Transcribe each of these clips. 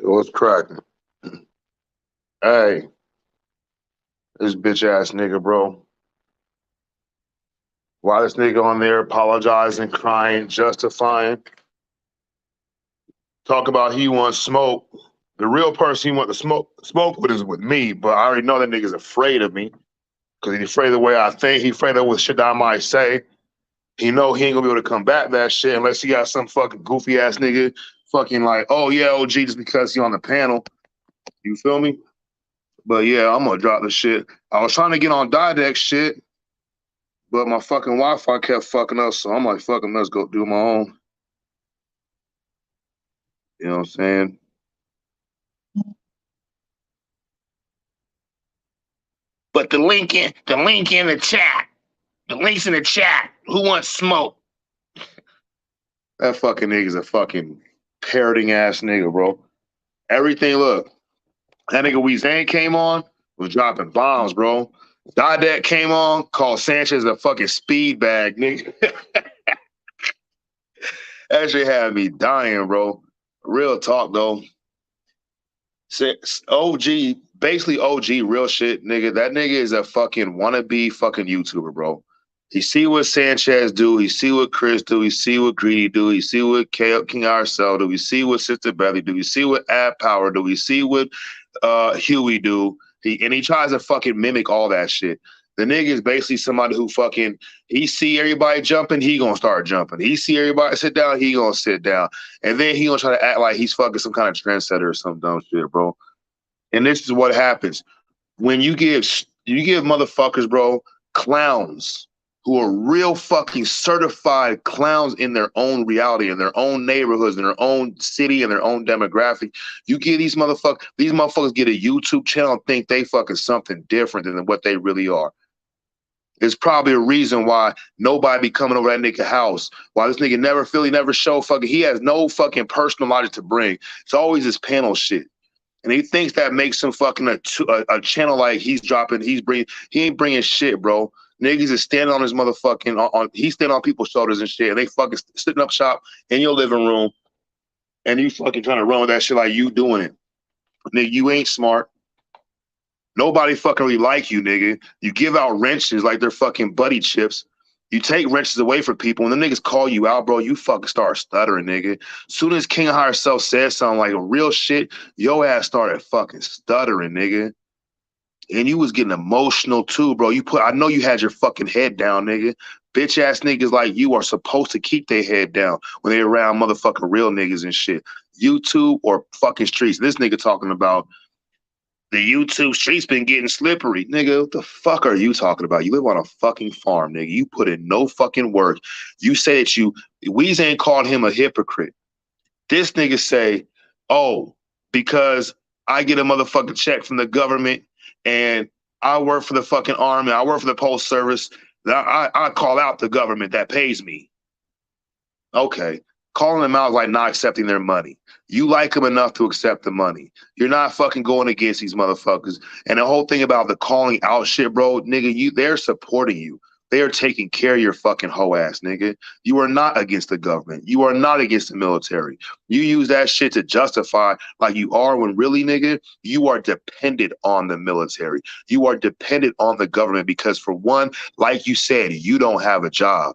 What's cracking? Hey, this bitch ass nigga, bro. Why this nigga on there apologizing, crying, justifying, talk about he wants smoke. The real person he want to smoke with is with me, but I already know that nigga's afraid of me because he's afraid of the way I think. He's afraid of what shit that I might say. He know he ain't gonna be able to combat that shit unless he got some fucking goofy ass nigga fucking like, oh yeah, OG, just because he on the panel. You feel me? But yeah, I'm gonna drop the shit. I was trying to get on Didex shit, but my fucking Wi-Fi kept fucking up, so I'm like, fucking, let's go do my own. You know what I'm saying? But the link in the chat. The link's in the chat. Who wants smoke? That fucking nigga's a fucking parroting ass nigga, bro. Everything, look, that nigga Weezane came on, was dropping bombs, bro. Dodek came on, called Sanchez a fucking speed bag, nigga. That shit had me dying, bro. Real talk, though. OG, basically OG, real shit, nigga. That nigga is a fucking wannabe fucking YouTuber, bro. He see what Sanchez do. He see what Chris do. He see what Greedy do. He see what King RSL do. We see what Sister Belly do. We see what Ad Power do. We see what Huey do. He tries to fucking mimic all that shit. The nigga is basically somebody who fucking, he see everybody jumping, he gonna start jumping. He see everybody sit down, he gonna sit down. And then he gonna try to act like he's fucking some kind of trendsetter or some dumb shit, bro. And this is what happens. When you give motherfuckers, bro, clowns who are real fucking certified clowns in their own reality, in their own neighborhoods, in their own city, in their own demographic. You give these motherfuckers get a YouTube channel and think they fucking something different than what they really are. There's probably a reason why nobody be coming over that nigga house. Why this nigga never show fucking, he has no fucking personal logic to bring. It's always this panel shit. And he thinks that makes him fucking a channel like he ain't bringing shit, bro. Niggas is standing on his motherfucking, he's standing on people's shoulders and shit. And they fucking sitting up shop in your living room. And you fucking trying to run with that shit like you doing it. Nigga, you ain't smart. Nobody fucking really like you, nigga. You give out wrenches like they're fucking buddy chips. You take wrenches away from people, and the niggas call you out, bro. You fucking start stuttering, nigga. Soon as King herself said something like a real shit, your ass started fucking stuttering, nigga. And you was getting emotional too, bro. I know you had your fucking head down, nigga. Bitch ass niggas like you are supposed to keep their head down when they around motherfucking real niggas and shit. YouTube or fucking streets. This nigga talking about the YouTube streets been getting slippery. Nigga, what the fuck are you talking about? You live on a fucking farm, nigga. You put in no fucking work. You say that Weezane called him a hypocrite. This nigga say, oh, because I get a motherfucking check from the government and I work for the fucking army, I work for the post service, I call out the government that pays me. Okay. Calling them out is like not accepting their money. You like them enough to accept the money. You're not fucking going against these motherfuckers. And the whole thing about the calling out shit, bro, nigga, they're supporting you. They are taking care of your fucking hoe ass, nigga. You are not against the government. You are not against the military. You use that shit to justify like you are when really, nigga, you are dependent on the military. You are dependent on the government because for one, like you said, you don't have a job.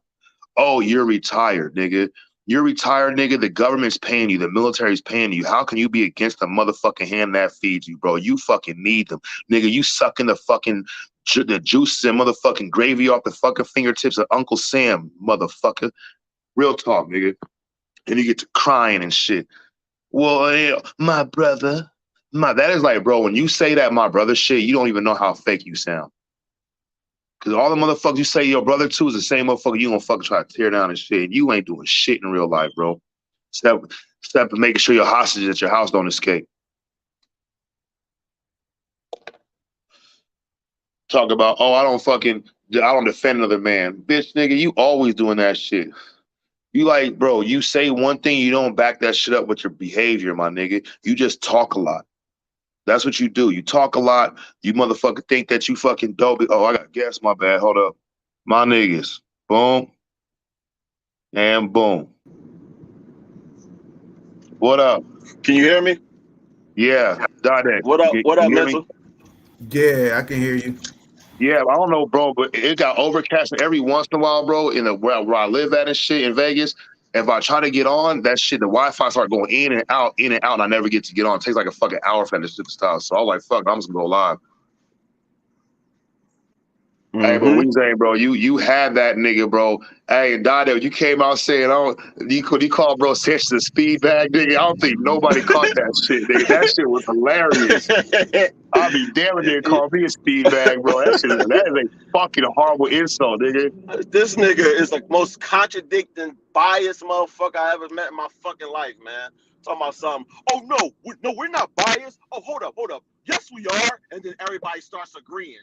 Oh, you're retired, nigga. You're retired, nigga. The government's paying you. The military's paying you. How can you be against the motherfucking hand that feeds you, bro? You fucking need them. Nigga, you sucking the juices and motherfucking gravy off the fucking fingertips of Uncle Sam, motherfucker. Real talk, nigga. And you get to crying and shit. Well, yeah, my brother. That is like, bro, when you say that my brother shit, you don't even know how fake you sound. Cause all the motherfuckers you say your brother to is the same motherfucker you gonna fucking try to tear down and shit. You ain't doing shit in real life, bro. Step making sure your hostages at your house don't escape. Talk about, oh, I don't defend another man. Bitch, nigga, you always doing that shit. You like, bro, you say one thing, you don't back that shit up with your behavior, my nigga. You just talk a lot. That's what you do. You talk a lot. You motherfucker think that you fucking dope. Oh, I got gas, my bad. Hold up. My niggas. Boom. And boom. What up? Can you hear me? Yeah. Dade. What up? You What up, hear me? mental? Yeah, I can hear you. Yeah, I don't know, bro, but it got overcast every once in a while, bro, in the where I live at and shit in Vegas. If I try to get on, that shit, the Wi-Fi start going in and out, and I never get to get on. It takes like a fucking hour for that shit to stop. So I was like, fuck, I'm just gonna go live. Hey, but Mm-hmm. we saying, bro, you had that nigga, bro. Hey, Dade, you came out saying, oh, you called bro Sanchez a speed bag, nigga. I don't think nobody caught that shit, nigga. That shit was hilarious. I'll be damn if they call me a speed bag, bro. That is a fucking horrible insult, nigga. This nigga is the most contradicting, biased motherfucker I ever met in my fucking life, man. Talking about something. Oh no, we're not biased. Oh, hold up. Yes, we are. And then everybody starts agreeing.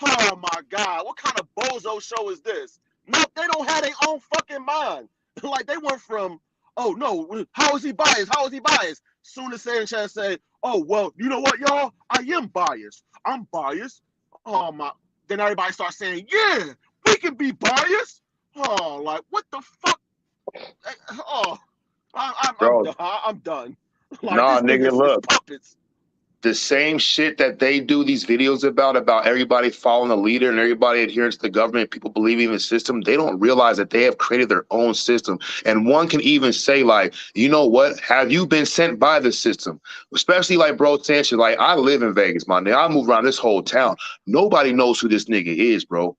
Oh my god, what kind of bozo show is this? No, they don't have their own fucking mind. Like they went from, oh no, how is he biased? How is he biased? Soon as Sanchez said, oh well, you know what, y'all? I am biased. I'm biased. Oh my. Then everybody starts saying, yeah, we can be biased. Oh, like what the fuck? Oh, I'm Bro, done. I'm done. Like nah, these nigga, niggas is look. puppets. The same shit that they do these videos about everybody following the leader and everybody adhering to the government, people believing in the system, they don't realize that they have created their own system. And one can even say, like, you know what? Have you been sent by the system? Especially like bro Sanchez, like I live in Vegas, my nigga. I move around this whole town. Nobody knows who this nigga is, bro.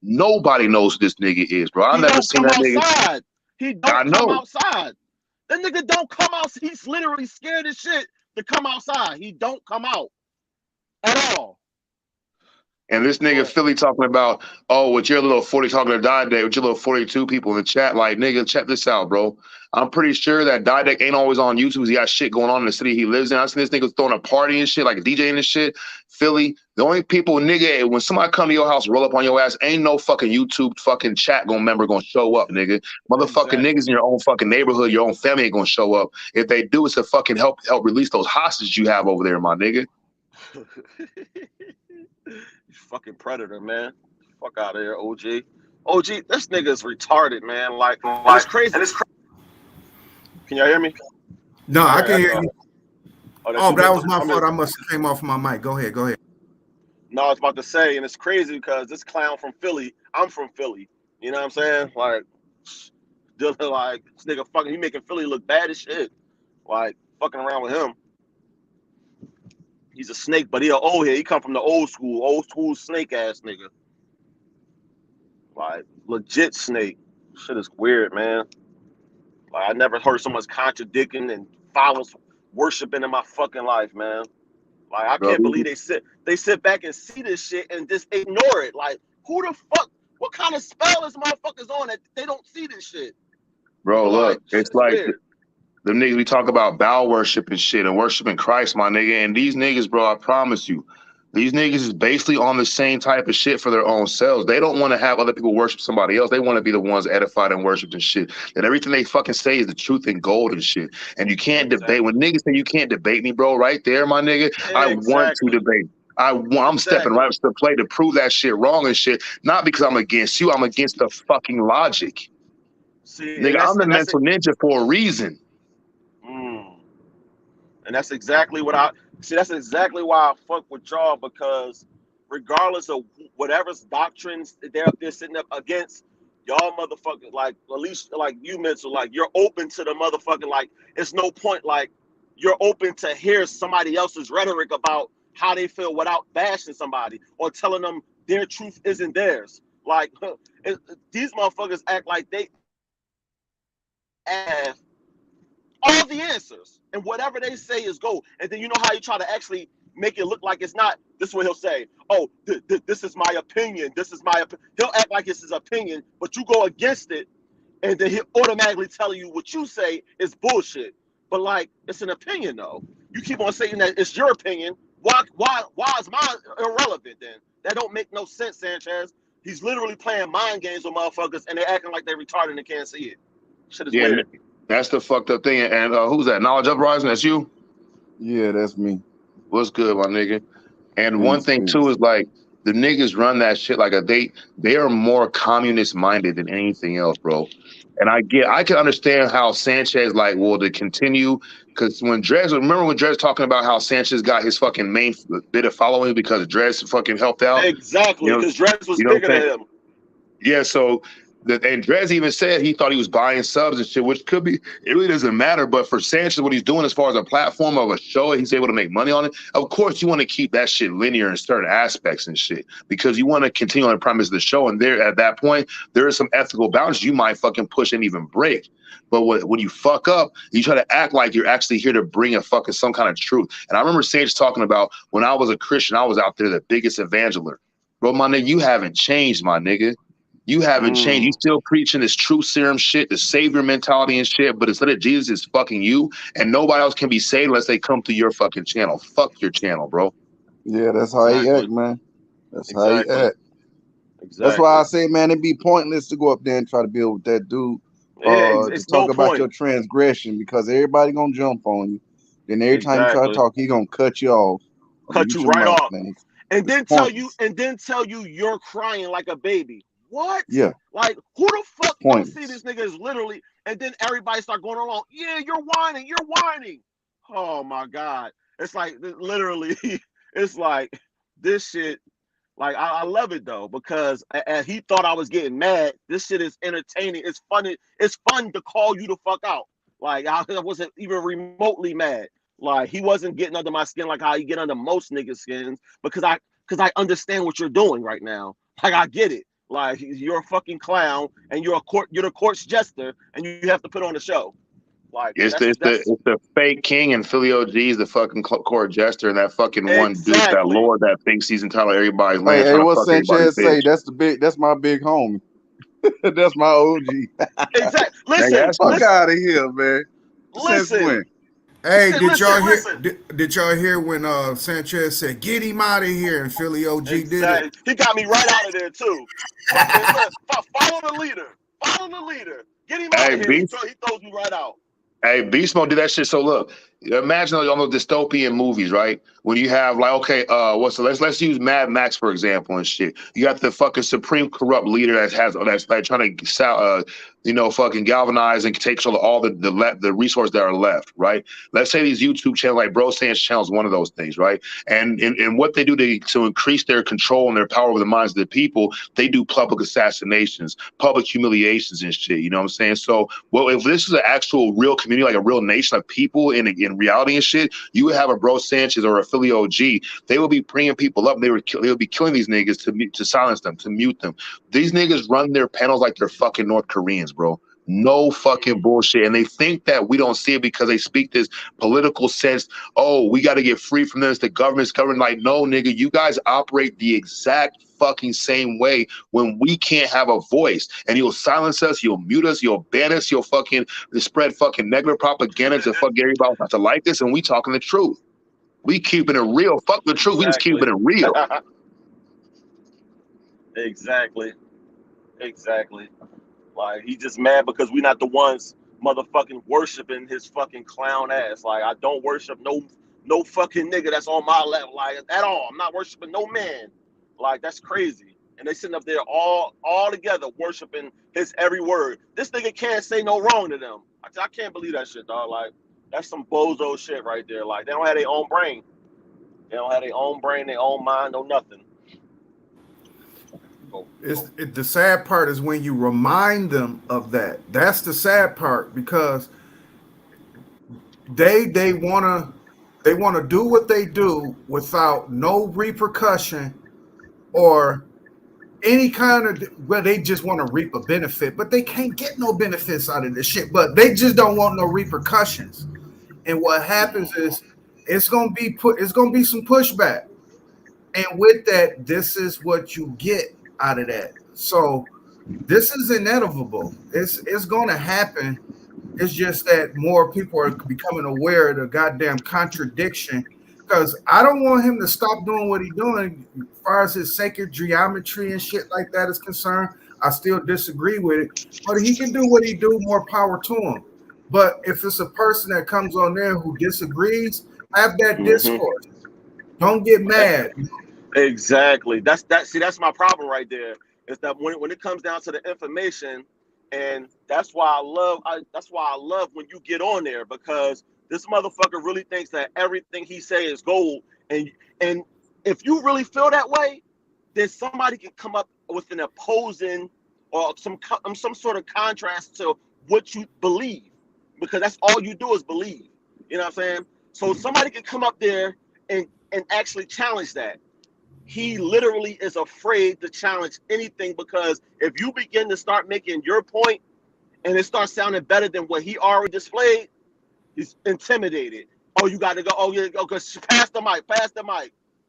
Nobody knows who this nigga is, bro. I've He never don't seen come that nigga. outside. He I don't come know. outside. That nigga don't come out. He's literally scared as shit to come outside. He don't come out at all. And this nigga But Philly talking about, oh, with your little 40 talking to Die Day, with your little 42 people in the chat, like, nigga, check this out, bro. I'm pretty sure that Die Deck ain't always on YouTube. He got shit going on in the city he lives in. I seen this nigga throwing a party and shit, like a DJ and shit. Philly, the only people, nigga, when somebody come to your house, roll up on your ass, ain't no fucking YouTube fucking chat member gonna show up, nigga. Motherfucking niggas exactly. in your own fucking neighborhood, your own family ain't gonna show up. If they do, it's to fucking help release those hostages you have over there, my nigga. Fucking predator, man. Fuck out of here, OG. OG, this nigga is retarded, man. Like, and it's crazy. Can y'all hear me? No, I I hear can an hear echo. you. Oh, that's Oh, you, that was mental. my fault. I must have came off my mic. Go ahead. Go ahead. No, I was about to say, and it's crazy because this clown from Philly, I'm from Philly. You know what I'm saying? Like, like this nigga fucking, he making Philly look bad as shit. Like, fucking around with him. He's a snake, but he a old head. He come from the old school snake ass nigga. Like, legit snake. Shit is weird, man. Like, I never heard so much contradicting and violence worshiping in my fucking life, man. Like, I Bro, can't believe they sit back and see this shit and just ignore it. Like, who the fuck? What kind of spell is motherfuckers on that they don't see this shit? Like, look, shit it's is like weird. them niggas we talk about Baal worship and shit and worshiping Christ, my nigga. And these niggas, bro, I promise you, these niggas is basically on the same type of shit for their own selves. They don't want to have other people worship somebody else. They want to be the ones edified and worshiped and shit. And everything they fucking say is the truth and gold and shit. And you can't debate. Exactly. When niggas say you can't debate me, bro, right there, my nigga, I want to Exactly. debate. I'm stepping right Exactly. up to the plate to prove that shit wrong and shit. Not because I'm against you. I'm against the fucking logic. See, Nigga, and I'm that's the and that's it. mental ninja for a reason. Mm. And that's exactly what I see. That's exactly why I fuck with y'all because regardless of whatever's doctrines they're up there sitting up against, y'all motherfuckers like at least like you mental like you're open to the motherfucking like it's no point like you're open to hear somebody else's rhetoric about how they feel without bashing somebody or telling them their truth isn't theirs. Like these motherfuckers act like they have all the answers and whatever they say is go and then you know how you try to actually make it look like it's not. This is what he'll say. Oh, this is my opinion. This is my opinion. He'll act like it's his opinion, but you go against it, and then he'll automatically tell you what you say is bullshit. But like, it's an opinion though. You keep on saying that it's your opinion. Why is mine irrelevant then? That don't make no sense, Sanchez. He's literally playing mind games with motherfuckers, and they're acting like they're retarded and can't see it. Shit is weird. That's the fucked up thing. And who's that? Knowledge Uprising? That's you? Yeah, that's me. What's good, my nigga? And one thing too is like the niggas run that shit like they are more communist minded than anything else, bro. And I can understand how Sanchez like to continue, because when Dres talking about how Sanchez got his fucking main bit of following because Dres fucking helped out. Exactly, because Dres was bigger than him. Yeah, so and Dres even said he thought he was buying subs and shit, which could be, it really doesn't matter. But for Sanchez, what he's doing as far as a platform of a show, he's able to make money on it. Of course, you want to keep that shit linear in certain aspects and shit, because you want to continue on the premise of the show. And there, at that point, there is some ethical boundaries you might fucking push and even break. But when you fuck up, you try to act like you're actually here to bring a fucking some kind of truth. And I remember Sanchez talking about when I was a Christian, I was out there the biggest evangelist. Bro, my nigga, you haven't changed, my nigga. You haven't changed. You still preaching this true serum shit, the savior mentality and shit, but instead of Jesus, it's fucking you, and nobody else can be saved unless they come through your fucking channel. Fuck your channel, bro. Yeah, that's how he act, man. That's how he act. Exactly. That's why I say, man, it'd be pointless to go up there and try to build with that dude. To talk about your transgression, because everybody gonna jump on you. Then every time you try to talk, he gonna cut you off. Cut you right off. Man. And then tell you you're crying like a baby. What? Yeah. Like, who the fuck don't see this nigga is literally, and then everybody start going along. Yeah, you're whining. Oh my God. It's like, literally, it's like, this shit, like, I love it though, because as he thought I was getting mad, this shit is entertaining. It's funny. It's fun to call you the fuck out. Like, I wasn't even remotely mad. Like, he wasn't getting under my skin like how he get under most niggas' skins, because I understand what you're doing right now. Like, I get it. Like, you're a fucking clown, and you're the court's jester, and you have to put on a show. Like, it's the fake king, and Philly OG is the fucking court jester, and that fucking one dude, that lord that thinks he's entitled to everybody's land. Hey, what Sanchez say? That's my big homie. That's my OG. Exactly. Listen, fuck out of here, man. Listen. Hey, did y'all hear when Sanchez said, "Get him out of here," and Philly OG did it? He got me right out of there too. Follow the leader. Get him out of here. He throws me right out. Hey, Beast Mode did that shit. So look, imagine all those dystopian movies, right? When you have like, okay, let's use Mad Max for example and shit. You got the fucking supreme corrupt leader that's like trying to fucking galvanize and take control of all the resources that are left, right? Let's say these YouTube channels, like Bro Sans channel is one of those things, right? And what they do to increase their control and their power over the minds of the people, they do public assassinations, public humiliations and shit. You know what I'm saying? So, well, if this is an actual real community, like a real nation of people in reality and shit, you would have a Bro Sanchez or a Philly OG. They would be bringing people up. They would be killing these niggas to silence them, to mute them. These niggas run their panels like they're fucking North Koreans, bro. No fucking bullshit. And they think that we don't see it because they speak this political sense. Oh, we got to get free from this. The government's covering. Like, no, nigga, you guys operate the exact fucking same way when we can't have a voice. And you'll silence us, you'll mute us, you'll ban us, you'll fucking spread fucking negative propaganda to fuck everybody not to like this. And we talking the truth. We keeping it real. Fuck the truth. We just keeping it real. Exactly. Like, he just mad because we not the ones motherfucking worshiping his fucking clown ass. Like, I don't worship no fucking nigga that's on my level, like, at all. I'm not worshiping no man. Like, that's crazy. And they sitting up there all together worshiping his every word. This nigga can't say no wrong to them. I can't believe that shit, dog. Like, that's some bozo shit right there. Like, they don't have their own brain. They don't have their own brain, their own mind, no nothing. The sad part is when you remind them of that. That's the sad part, because they wanna do what they do without no repercussion or any kind of, well, they just want to reap a benefit, but they can't get no benefits out of this shit. But they just don't want no repercussions. And what happens is it's gonna be some pushback. And with that, this is what you get out of that. So this is inevitable. It's gonna happen. It's just that more people are becoming aware of the goddamn contradiction. Because I don't want him to stop doing what he's doing as far as his sacred geometry and shit like that is concerned. I still disagree with it. But he can do what he do, more power to him. But if it's a person that comes on there who disagrees, have that discourse. Don't get mad. Exactly. That's my problem right there. Is that when it comes down to the information, and that's why I love when you get on there, because this motherfucker really thinks that everything he say is gold, and if you really feel that way, then somebody can come up with an opposing or some sort of contrast to what you believe, because that's all you do is believe. You know what I'm saying? So somebody can come up there and actually challenge that. He literally is afraid to challenge anything, because if you begin to start making your point and it starts sounding better than what he already displayed, he's intimidated. Oh, you got to go. Oh, yeah, because pass the mic.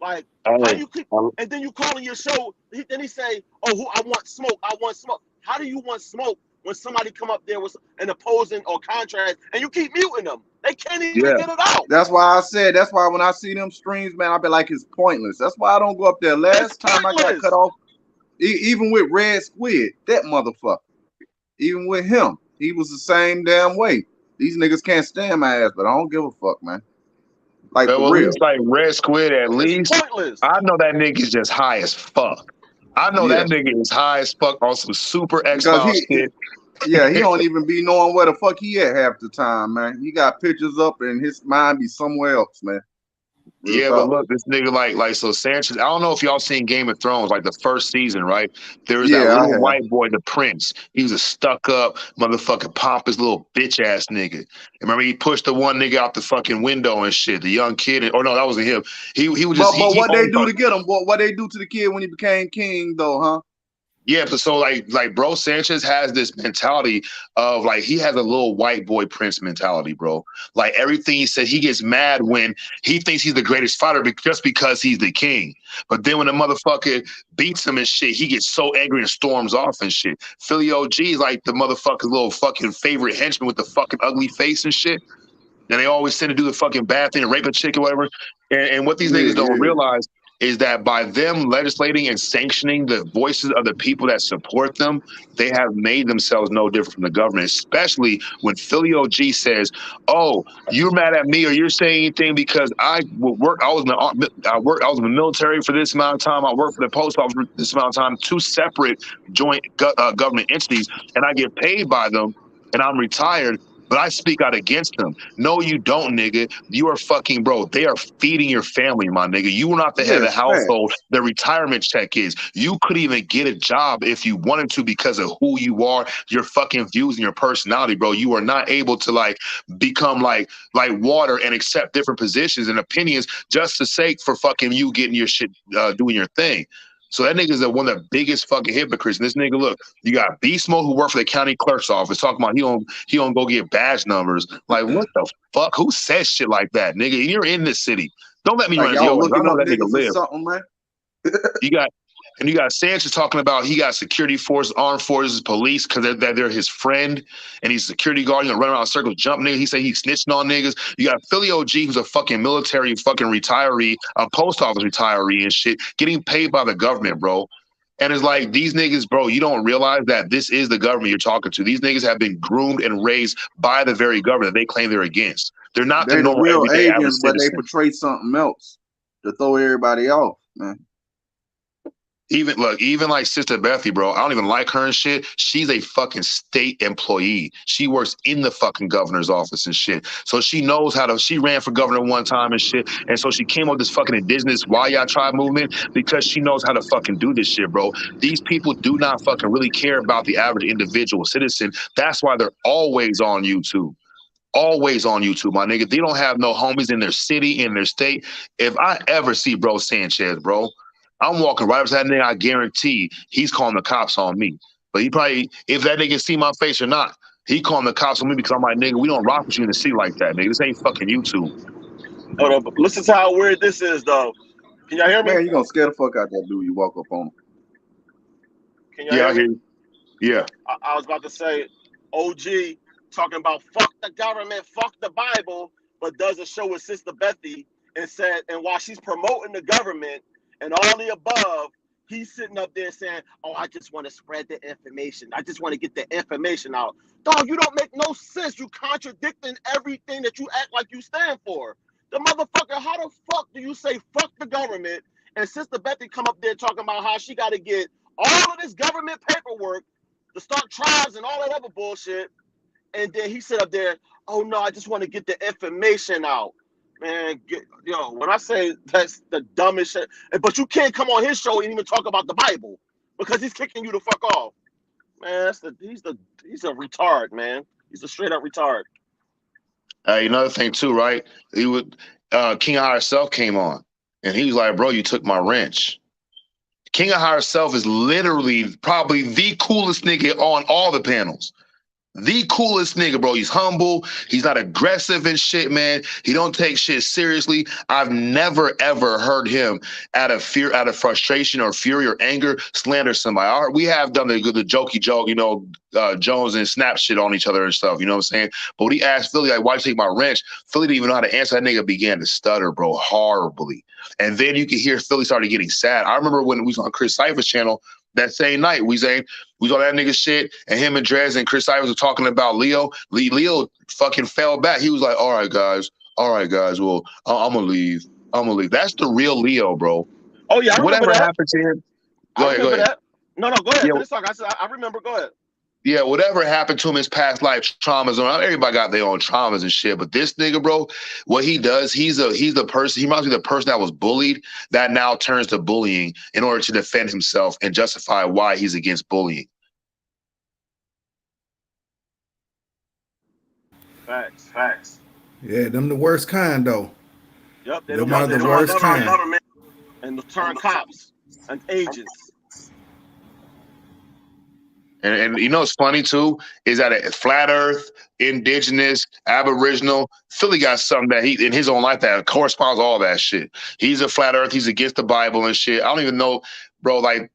Like, how you keep, and then you call in your show, then he say, oh, I want smoke. How do you want smoke when somebody come up there with an opposing or contrast and you keep muting them? They can't even get it out. That's why when I see them streams, man, I be like, it's pointless. That's why I don't go up there. Last time I got cut off, even with Red Squid, that motherfucker, even with him, he was the same damn way. These niggas can't stand my ass, but I don't give a fuck, man. Like, for real. At least like Red Squid, at least pointless. I know that nigga's just high as fuck. I know that nigga is high as fuck on some super X-Files shit. Yeah, he don't even be knowing where the fuck he at half the time, man. He got pictures up and his mind be somewhere else, man. Yeah, but look, this nigga like so Sanchez. I don't know if y'all seen Game of Thrones, like the first season, right? There was that little white boy, the prince. He was a stuck-up, motherfucking pompous little bitch-ass nigga. Remember, he pushed the one nigga out the fucking window and shit. The young kid, or no, that wasn't him. He was just. But what they do to get him? What they do to the kid when he became king, though, huh? Yeah, but so like bro, Sanchez has this mentality of like he has a little white boy prince mentality, bro. Like everything he said, he gets mad when he thinks he's the greatest fighter just because he's the king. But then when the motherfucker beats him and shit, he gets so angry and storms off and shit. Philly OG is like the motherfucker's little fucking favorite henchman with the fucking ugly face and shit. And they always tend to do the fucking bad thing and rape a chick or whatever. And what these niggas don't realize is that by them legislating and sanctioning the voices of the people that support them, they have made themselves no different from the government, especially when Philly OG says, oh, you're mad at me or you're saying anything because I was in the military for this amount of time. I worked for the post office for this amount of time, two separate joint government entities, and I get paid by them and I'm retired. But I speak out against them. No, you don't, nigga. You are fucking, bro. They are feeding your family, my nigga. You are not the head of the household. The retirement check is. You could even get a job if you wanted to because of who you are, your fucking views and your personality, bro. You are not able to like become like water and accept different positions and opinions just to sake for fucking you getting your shit, doing your thing. So that nigga's one of the biggest fucking hypocrites. And this nigga, look, you got Beast Mode who worked for the county clerk's office talking about he don't go get badge numbers. Like, what the fuck? Who says shit like that, nigga? You're in this city. Don't let me run your ass. I know that nigga live. You got Sanchez talking about he got security forces, armed forces, police, because they're his friend, and he's a security guard. You know, running around in circles, jump niggas. He said he's snitching on niggas. You got Philly OG, who's a fucking military fucking retiree, a post office retiree and shit, getting paid by the government, bro. And it's like, these niggas, bro, you don't realize that this is the government you're talking to. These niggas have been groomed and raised by the very government that they claim they're against. They're not the normal real everyday agents, but they portray something else to throw everybody off, man. Even like Sister Bethy, bro, I don't even like her and shit. She's a fucking state employee. She works in the fucking governor's office and shit. So she knows she ran for governor one time and shit. And so she came up with this fucking indigenous Waya tribe movement because she knows how to fucking do this shit, bro. These people do not fucking really care about the average individual citizen. That's why they're always on YouTube. Always on YouTube, my nigga. They don't have no homies in their city, in their state. If I ever see bro Sanchez, bro, I'm walking right up to that nigga. I guarantee he's calling the cops on me. But he probably, if that nigga see my face or not, he calling the cops on me because I'm like, nigga, we don't rock with you in the city like that, nigga. This ain't fucking YouTube. Hold up. Listen to how weird this is, though. Can y'all hear me? Man, you gonna scare the fuck out that dude you walk up on him. Can y'all hear me? Yeah. I was about to say, OG talking about fuck the government, fuck the Bible, but does a show with Sister Bethy and said, and while she's promoting the government and all the above, he's sitting up there saying, oh, I just want to spread the information. I just want to get the information out. Dog, you don't make no sense. You contradicting everything that you act like you stand for. The motherfucker, how the fuck do you say fuck the government and Sister Bethy come up there talking about how she got to get all of this government paperwork to start trials and all that other bullshit, and then he sit up there, oh no, I just want to get the information out. Man, when I say that's the dumbest shit, but you can't come on his show and even talk about the Bible because he's kicking you the fuck off. Man, he's a retard, man. He's a straight up retard. Another thing too, right? He would King of Higher Self came on, and he was like, "Bro, you took my wrench." King of Higher Self is literally probably the coolest nigga on all the panels. The coolest nigga, bro. He's humble. He's not aggressive and shit, man. He don't take shit seriously. I've never, ever heard him out of fear, out of frustration or fury or anger, slander somebody. We have done the jokey joke, Jones and Snap shit on each other and stuff, you know what I'm saying? But when he asked Philly, like, why'd you take my wrench? Philly didn't even know how to answer. That nigga began to stutter, bro, horribly. And then you could hear Philly started getting sad. I remember when we was on Chris Cypher's channel, that same night, we was on that nigga shit, and him and Drez and Chris Cyphers were talking about Leo. Leo fucking fell back. He was like, all right, guys. Well, I'm going to leave. That's the real Leo, bro. Oh, yeah, I Whatever that. happened to him. Go ahead. That. No, go ahead. Yeah. I said, I remember. Go ahead. Yeah, whatever happened to him in his past life traumas, everybody got their own traumas and shit. But this nigga, bro, what he does, he's the person, he reminds me of the person that was bullied that now turns to bullying in order to defend himself and justify why he's against bullying. Facts. Yeah, them the worst kind, though. Yep, they them are the worst kind. And the turn cops and agents. And it's funny too, is that a flat earth, indigenous, aboriginal, Philly got something that he in his own life that corresponds to all that shit. He's a flat earth, he's against the Bible and shit. I don't even know, bro, like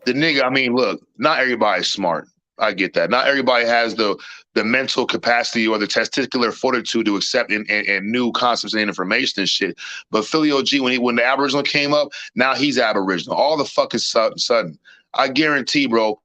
the nigga, look, not everybody's smart. I get that. Not everybody has the mental capacity or the testicular fortitude to accept and new concepts and information and shit. But Philly OG, when the Aboriginal came up, now he's Aboriginal. All the fucking sudden. I guarantee, bro,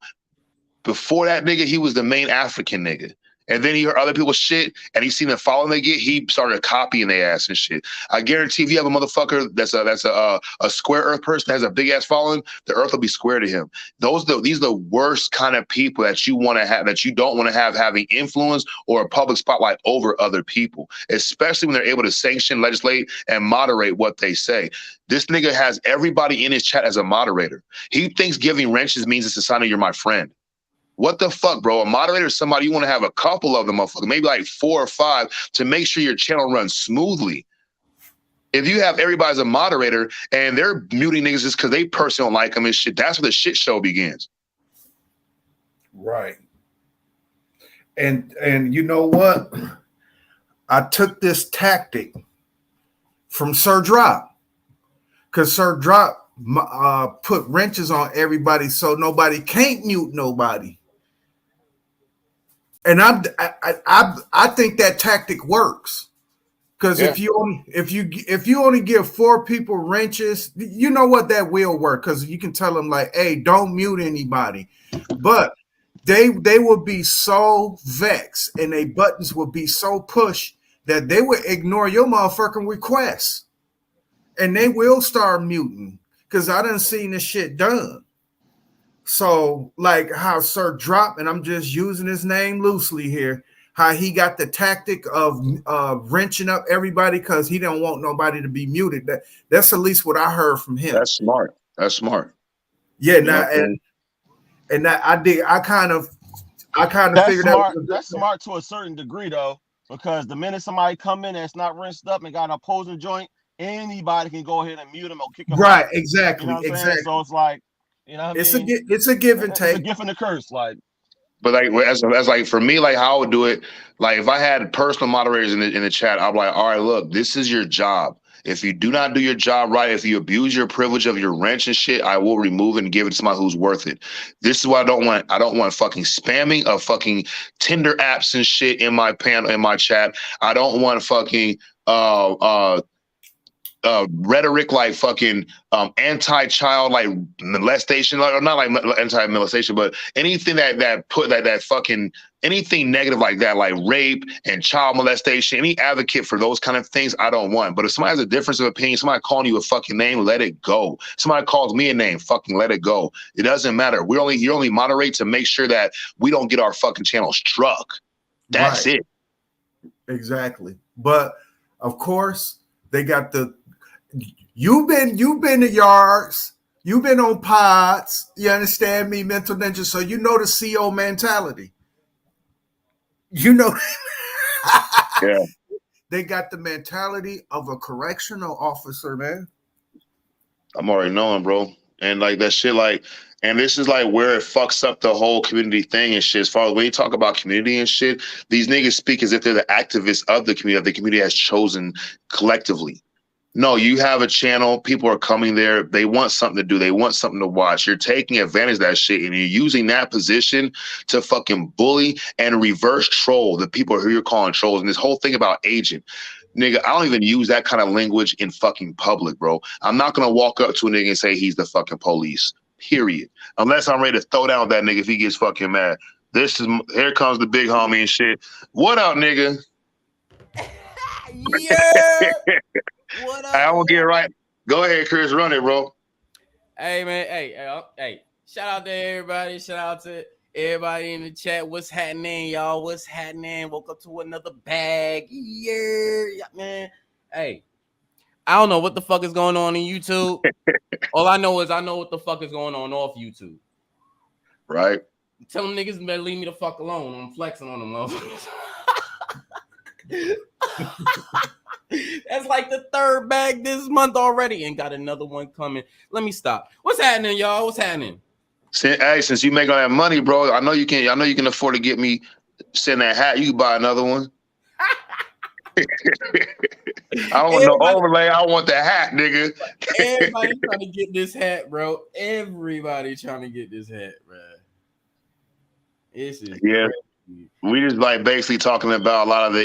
before that nigga, he was the main African nigga. And then he heard other people's shit, and he seen the following they get. He started copying their ass and shit. I guarantee if you have a motherfucker that's a square Earth person that has a big ass following, the Earth will be square to him. These are the worst kind of people that you want to have, that you don't want to have having influence or a public spotlight over other people, especially when they're able to sanction, legislate, and moderate what they say. This nigga has everybody in his chat as a moderator. He thinks giving wrenches means it's a sign of you're my friend. What the fuck, bro? A moderator is somebody you want to have a couple of them, motherfucker, maybe like 4 or 5 to make sure your channel runs smoothly. If you have everybody as a moderator and they're muting niggas just because they personally don't like them and shit, that's where the shit show begins. Right. And you know what? I took this tactic from Sir Drop because Sir Drop put wrenches on everybody so nobody can't mute nobody. And I think that tactic works because if you only give 4 people wrenches, you know what, that will work because you can tell them like, hey, don't mute anybody. But they will be so vexed and their buttons will be so pushed that they will ignore your motherfucking requests and they will start muting because I done seen this shit done. So, like how Sir Drop, and I'm just using his name loosely here, how he got the tactic of wrenching up everybody because he don't want nobody to be muted. That's at least what I heard from him. That's smart. Yeah, now and that I kind of figured out. That's smart to a certain degree though, because the minute somebody come in that's not rinsed up and got an opposing joint, anybody can go ahead and mute them or kick them. Right, out. exactly, You know what I'm exactly. saying? So it's like, it's a give and take. It's a gift and a curse, like. But like as like for me, like how I would do it, like if I had personal moderators in the chat, I'd be like, all right, look, this is your job. If you do not do your job right, if you abuse your privilege of your wrench and shit, I will remove it and give it to somebody who's worth it. This is what I don't want. I don't want fucking spamming of fucking Tinder apps and shit in my chat. I don't want fucking rhetoric like fucking anti-child like molestation, or not like anti-molestation, but anything that put that fucking anything negative like that, like rape and child molestation, any advocate for those kind of things, I don't want. But if somebody has a difference of opinion, somebody calling you a fucking name, let it go. Somebody calls me a name, fucking let it go. It doesn't matter. You only moderate to make sure that we don't get our fucking channel struck. That's it. Exactly. But of course, they got you've been to yards, you've been on pods, you understand me, Mental Ninja, so you know the CO mentality. You know, yeah. They got the mentality of a correctional officer, man. I'm already knowing, bro. And like that shit, like, and this is like where it fucks up the whole community thing and shit. As far as when you talk about community and shit, these niggas speak as if they're the activists of the community, that the community has chosen collectively. No, you have a channel. People are coming there. They want something to do. They want something to watch. You're taking advantage of that shit, and you're using that position to fucking bully and reverse troll the people who you're calling trolls. And this whole thing about agent, nigga, I don't even use that kind of language in fucking public, bro. I'm not gonna walk up to a nigga and say he's the fucking police. Period. Unless I'm ready to throw down with that nigga if he gets fucking mad. Here comes the big homie and shit. What up, nigga? Yeah. What up? I won't get it right. Go ahead, Chris. Run it, bro. Hey, man. Hey. Shout out to everybody. Shout out to everybody in the chat. What's happening, y'all? What's happening? Woke up to another bag. Yeah, man. Hey, I don't know what the fuck is going on in YouTube. All I know is I know what the fuck is going on off YouTube. Right. Tell them niggas better leave me the fuck alone. I'm flexing on them motherfuckers. That's like the third bag this month already, and got another one coming. Let me stop. What's happening, y'all? What's happening? Hey, since you make all that money, bro, I know you can afford to get me send that hat. You can buy another one. I don't want no overlay. I want the hat, nigga. Everybody trying to get this hat, bro. Everybody trying to get this hat, bro. This is crazy. We just like basically talking about a lot of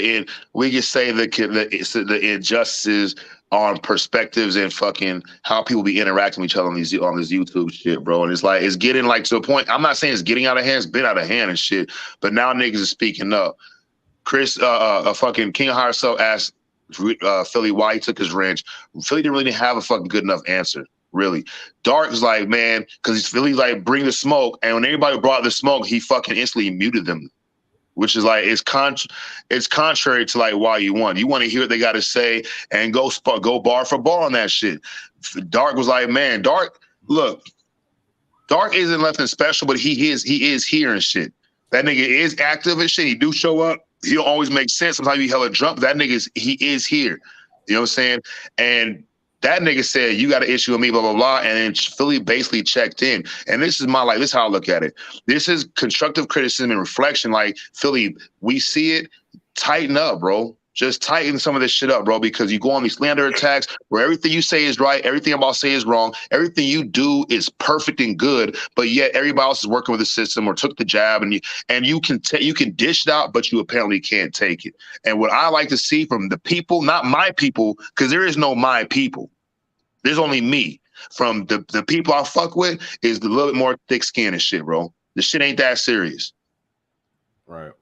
we can say the injustices on perspectives and fucking how people be interacting with each other on this YouTube shit, bro. And it's like it's getting like to a point. I'm not saying it's getting out of hand. It's been out of hand and shit. But now niggas is speaking up. Chris, fucking King of Higher Self asked Philly why he took his wrench. Philly didn't really have a fucking good enough answer. Really. Dark was like, man, because Philly like bring the smoke, and when everybody brought the smoke, he fucking instantly muted them. Which is like it's contrary to like why you want. You want to hear what they got to say and go bar for bar on that shit. Dark was like, man, Dark isn't nothing special, but he is here and shit. That nigga is active and shit. He do show up. He don't always make sense. Sometimes he hella drunk. That nigga he is here. You know what I'm saying? And that nigga said, you got an issue with me, blah, blah, blah. And then Philly basically checked in. And this is this is how I look at it. This is constructive criticism and reflection. Like, Philly, we see it. Tighten up, bro. Just tighten some of this shit up, bro, because you go on these slander attacks where everything you say is right, everything I'm about to say is wrong, everything you do is perfect and good, but yet everybody else is working with the system or took the jab, and you can dish it out, but you apparently can't take it. And what I like to see from the people, not my people, because there is no my people. There's only me. From the people I fuck with is a little bit more thick skin and shit, bro. The shit ain't that serious. Right.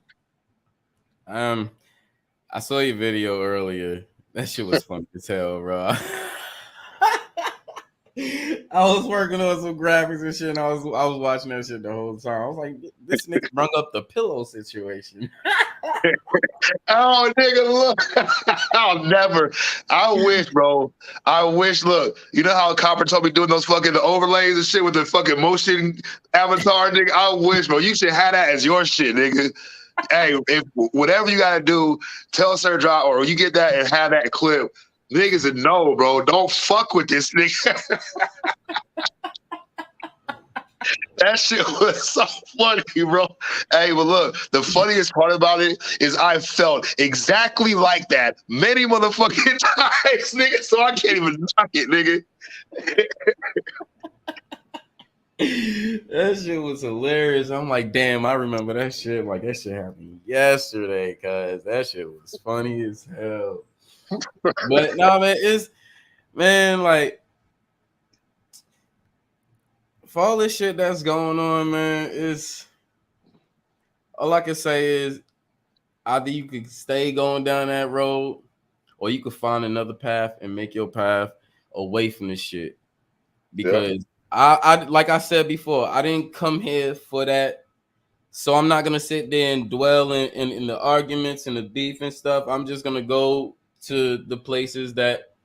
I saw your video earlier. That shit was funny as hell, bro. I was working on some graphics and shit, and I was watching that shit the whole time. I was like, this nigga brung up the pillow situation. Oh, nigga, look. I'll never. I wish, bro. Look, you know how Copper told me doing those fucking overlays and shit with the fucking motion avatar, nigga? I wish, bro. You should have that as your shit, nigga. Hey, if whatever you gotta do, tell Sir Drop, or you get that and have that clip. Niggas would know, bro. Don't fuck with this nigga. That shit was so funny, bro. Hey, but look, the funniest part about it is I felt exactly like that many motherfucking times, nigga. So I can't even knock it, nigga. That shit was hilarious. I'm like, damn, I remember that shit. Like that shit happened yesterday, cause that shit was funny as hell. But no, man, like for all this shit that's going on, man, is all I can say is either you could stay going down that road, or you could find another path and make your path away from this shit. Because I like I said before, I didn't come here for that. So I'm not gonna sit there and dwell in the arguments and the beef and stuff. I'm just gonna go to the places that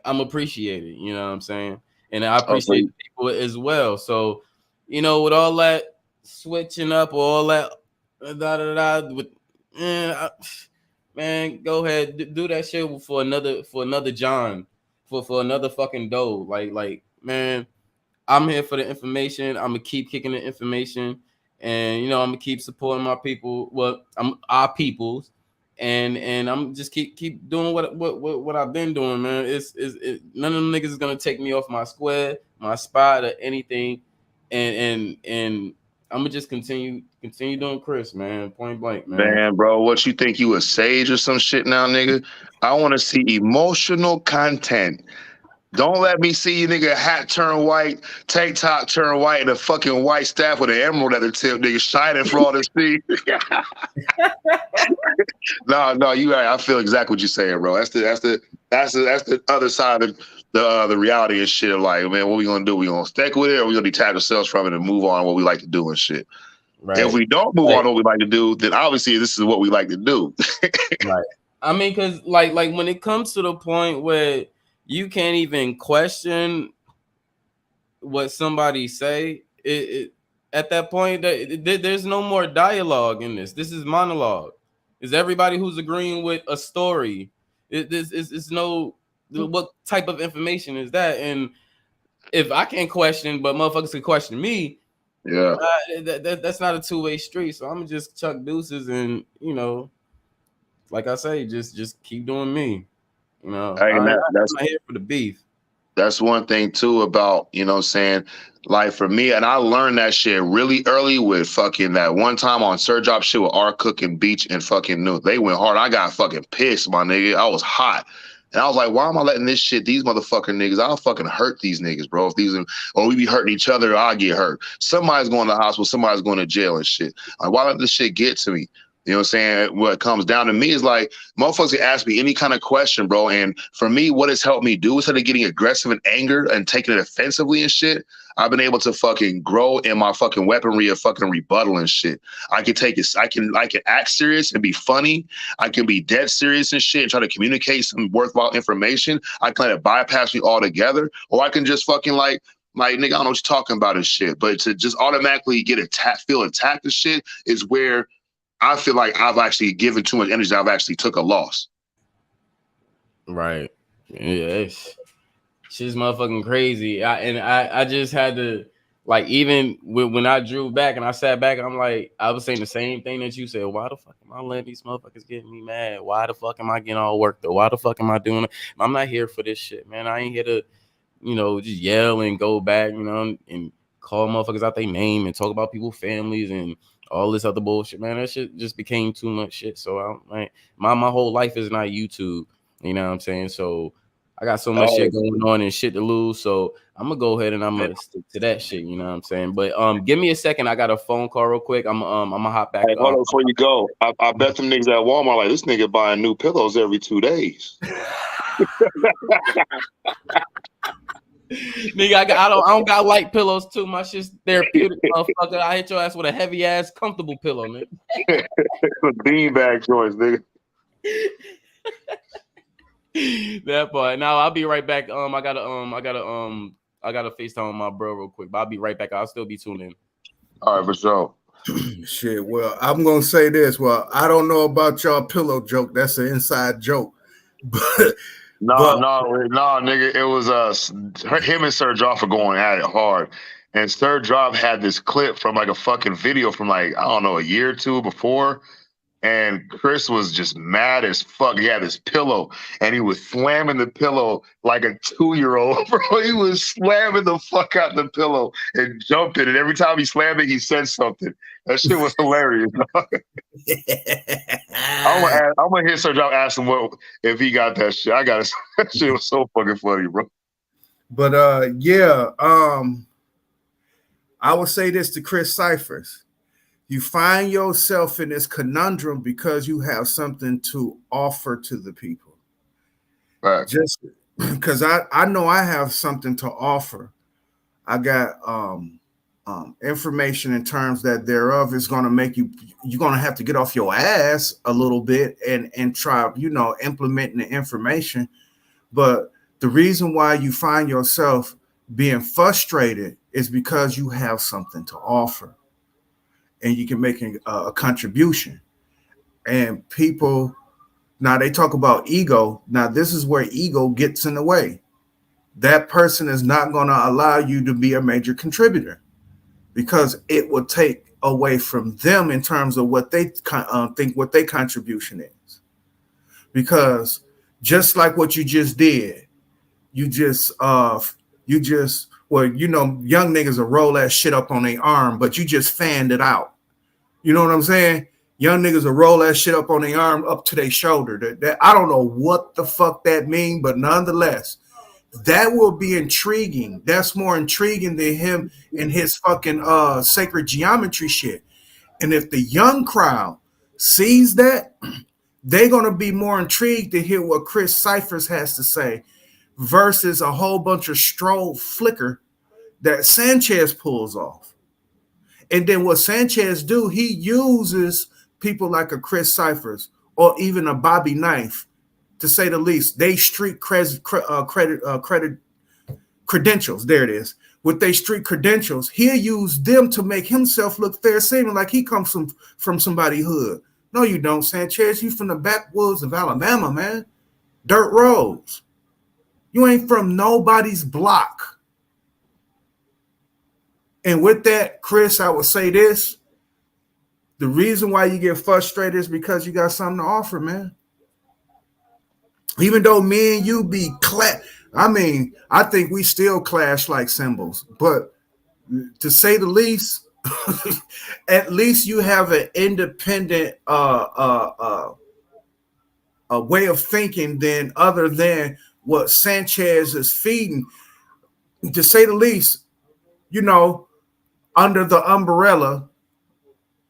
I'm appreciated. You know what I'm saying? And I appreciate people as well. So, with all that switching up or all that with man, go ahead, do that shit for another John, for another fucking dough. Like man, I'm here for the information. I'm gonna keep kicking the information, and I'm gonna keep supporting my people. Well, I'm our peoples, and I'm just keep doing what I've been doing, man. None of them niggas is gonna take me off my square, my spot, or anything, and I'm gonna just continue doing Chris, man. Point blank, man. Man, bro, what you think you a sage or some shit now, nigga? I want to see emotional content. Don't let me see you nigga hat turn white, tank top turn white, and a fucking white staff with an emerald at the tip, nigga, shining for all to see. No, you right. I feel exactly what you're saying, bro. That's the other side of the reality and shit. Like, man, what we gonna do? We gonna stick with it, or we gonna detach ourselves from it and move on what we like to do and shit. Right. If we don't move on what we like to do, then obviously this is what we like to do. Right. I mean, because like when it comes to the point where you can't even question what somebody say, at that point, there's no more dialogue in this. This is monologue. Is everybody who's agreeing with a story? It's no, what type of information is that? And if I can't question, but motherfuckers can question me, that's not a two-way street. So I'm just chuck deuces, and like I say, just keep doing me. I'm not here for the beef. That's one thing too about, saying, like for me, and I learned that shit really early with fucking that one time on Sir Drop shit with R Cook and Beach and fucking New. They went hard. I got fucking pissed, my nigga. I was hot. And I was like, why am I letting these motherfucking niggas, I'll fucking hurt these niggas, bro. Or we be hurting each other, or I get hurt. Somebody's going to the hospital, somebody's going to jail and shit. Like, why let this shit get to me? You know what I'm saying? What comes down to me is like, motherfuckers can ask me any kind of question, bro. And for me, what it's helped me do, instead of getting aggressive and anger and taking it offensively and shit, I've been able to fucking grow in my fucking weaponry of fucking rebuttal and shit. I can take it. I can act serious and be funny. I can be dead serious and shit and try to communicate some worthwhile information. I can let it bypass me altogether, or I can just fucking like, nigga, I don't know what you're talking about and shit. But to just automatically feel attacked and shit is where I feel like I've actually given too much energy. I've actually took a loss. Right. Yeah. Shit's motherfucking crazy. I just had to, like, even when I drew back and I sat back, I'm like, I was saying the same thing that you said. Why the fuck am I letting these motherfuckers get me mad? Why the fuck am I getting all worked up? Why the fuck am I doing it? I'm not here for this shit, man. I ain't here to, just yell and go back, and call motherfuckers out their name and talk about people's families and all this other bullshit, man. That shit just became too much shit. So I'm like, my whole life is not YouTube. You know what I'm saying? So I got so much shit going on and shit to lose. So I'm gonna go ahead and I'm gonna stick to that shit. You know what I'm saying? But give me a second. I got a phone call real quick. I'm gonna hop back. Hey, hold on before you go. I bet them niggas at Walmart like, this nigga buying new pillows every 2 days. Nigga, I don't got light pillows too. My shit's therapeutic, motherfucker. I hit your ass with a heavy ass comfortable pillow, nigga. It's a beanbag choice, nigga. That part. Now I'll be right back. I gotta FaceTime with my bro real quick, but I'll be right back. I'll still be tuned in. All right, for sure. Shit. Well, I'm gonna say this. Well, I don't know about y'all pillow joke. That's an inside joke, but. No, nigga. It was him and Sir Joff are going at it hard. And Sir Drop had this clip from like a fucking video from like, I don't know, a year or two before. And Chris was just mad as fuck. He had his pillow and he was slamming the pillow like a 2-year-old, bro. He was slamming the fuck out the pillow and jumping. And every time he slammed it, he said something. That shit was hilarious. I'm gonna hit Sir Drop, ask him what if he got that shit. I got it. That shit was so fucking funny, bro. But yeah, I would say this to Chris Cyphers. You find yourself in this conundrum because you have something to offer to the people. Right. Just because I know I have something to offer. I got information in terms that thereof is going to make you're going to have to get off your ass a little bit and try, implementing the information. But the reason why you find yourself being frustrated is because you have something to offer. And you can make a contribution. And people, now they talk about ego. Now this is where ego gets in the way. That person is not going to allow you to be a major contributor because it will take away from them in terms of what they think what their contribution is. Because just like what you just did, young niggas will roll that shit up on their arm, but you just fanned it out. You know what I'm saying? Young niggas will roll that shit up on their arm up to their shoulder. That I don't know what the fuck that mean, but nonetheless, that will be intriguing. That's more intriguing than him and his fucking sacred geometry shit. And if the young crowd sees that, they're gonna be more intrigued to hear what Chris Cyphers has to say versus a whole bunch of stroll flicker that Sanchez pulls off. And then what Sanchez do, he uses people like a Chris Cyphers or even a Bobby Knife, to say the least. They street credit credentials. There it is. With their street credentials, he'll use them to make himself look fair seeming like he comes from somebody hood. No, you don't, Sanchez. You from the backwoods of Alabama, man. Dirt roads. You ain't from nobody's block. And with that, Chris, I would say this. The reason why you get frustrated is because you got something to offer, man. Even though me and you be I think we still clash like symbols. But to say the least, at least you have an independent a way of thinking than other than what Sanchez is feeding. To say the least, under the umbrella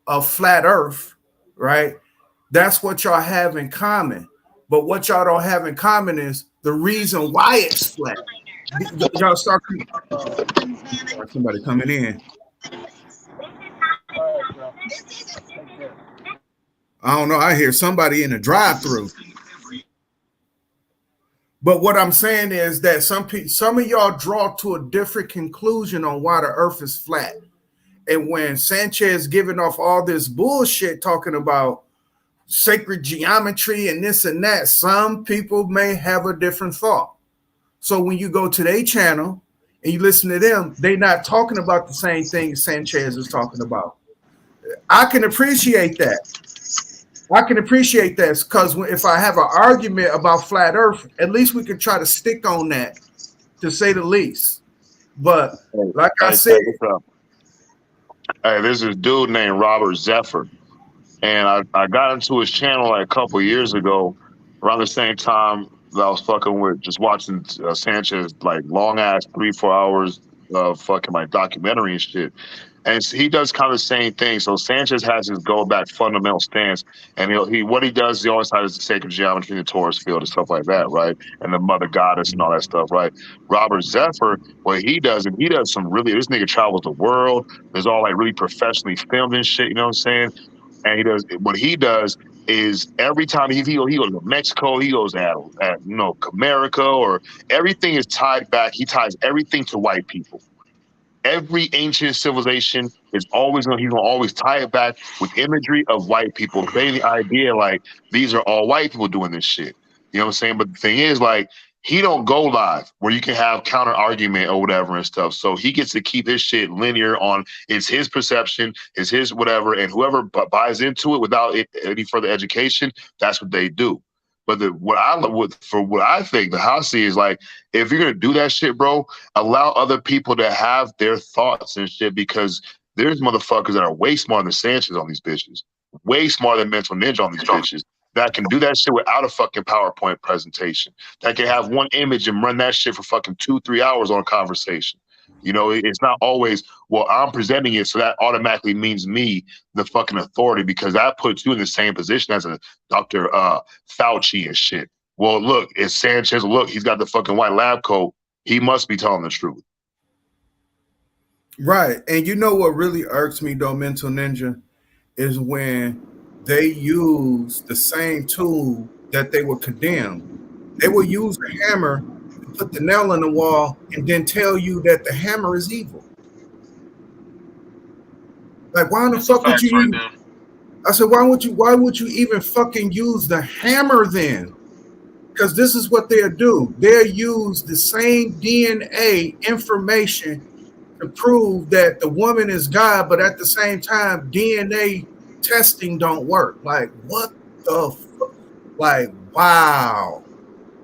of flat earth, right? That's what y'all have in common. But what y'all don't have in common is the reason why it's flat. Y'all start somebody coming in. I don't know. I hear somebody in the drive-through. But what I'm saying is that some of y'all draw to a different conclusion on why the earth is flat. And when Sanchez giving off all this bullshit talking about sacred geometry and this and that, some people may have a different thought. So when you go to their channel and you listen to them, they're not talking about the same thing Sanchez is talking about. I can appreciate that. Because if I have an argument about flat earth, at least we can try to stick on that, to say the least. But like I said, hey, there's this dude named Robert Zephyr, and I got into his channel like a couple years ago, around the same time that I was fucking with just watching Sanchez like long ass 3-4 hours of fucking like documentary and shit. And he does kind of the same thing. So Sanchez has his go back fundamental stance, and what he does, he always has the sacred geometry in the Taurus field and stuff like that, right? And the mother goddess and all that stuff, right? Robert Zephyr, what he does, and he does some really, this nigga travels the world. There's all like really professionally filmed and shit, you know what I'm saying? And what he does is every time he goes to Mexico, he goes at America, or everything is tied back. He ties everything to white people. Every ancient civilization is always he's gonna always tie it back with imagery of white people, creating the idea like these are all white people doing this shit. You know what I'm saying? But the thing is, like, he don't go live where you can have counter argument or whatever and stuff. So he gets to keep his shit linear on it's his perception, it's his whatever, and whoever buys into it without any further education, that's what they do. But what I think, the how I see is like, if you're gonna do that shit, bro, allow other people to have their thoughts and shit, because there's motherfuckers that are way smarter than Sanchez on these bitches, way smarter than Mental Ninja on these bitches, that can do that shit without a fucking PowerPoint presentation, that can have one image and run that shit for fucking 2-3 hours on a conversation. You know, it's not always, well, I'm presenting it, so that automatically means me, the fucking authority, because that puts you in the same position as a Dr. Fauci and shit. Well, look, it's Sanchez. Look, he's got the fucking white lab coat. He must be telling the truth. Right. And you know what really irks me, though, Mental Ninja, is when they use the same tool that they will condemn. They will use a hammer to put the nail in the wall and then tell you that the hammer is evil. Like, why in the fuck would you even, I said, why would you even fucking use the hammer then? Because this is what they'll do. They'll use the same DNA information to prove that the woman is God, but at the same time, DNA testing don't work. Like, what the fuck? Like, wow.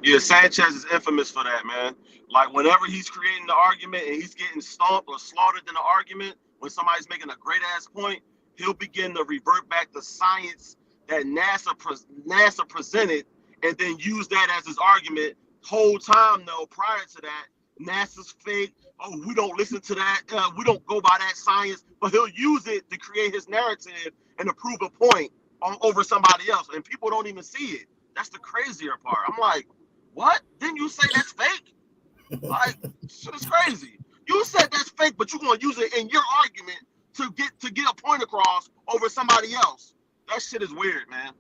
Yeah, Sanchez is infamous for that, man. Like, whenever he's creating the argument and he's getting stomped or slaughtered in the argument, when somebody's making a great ass point, he'll begin to revert back to science that NASA presented, and then use that as his argument. Whole time, though, prior to that, NASA's fake. Oh, we don't listen to that. We don't go by that science. But he'll use it to create his narrative and to prove a point over somebody else. And people don't even see it. That's the crazier part. I'm like, what? Didn't you say that's fake? Like, shit is crazy. You said that's fake, but you're gonna use it in your argument to get a point across over somebody else. That shit is weird, man.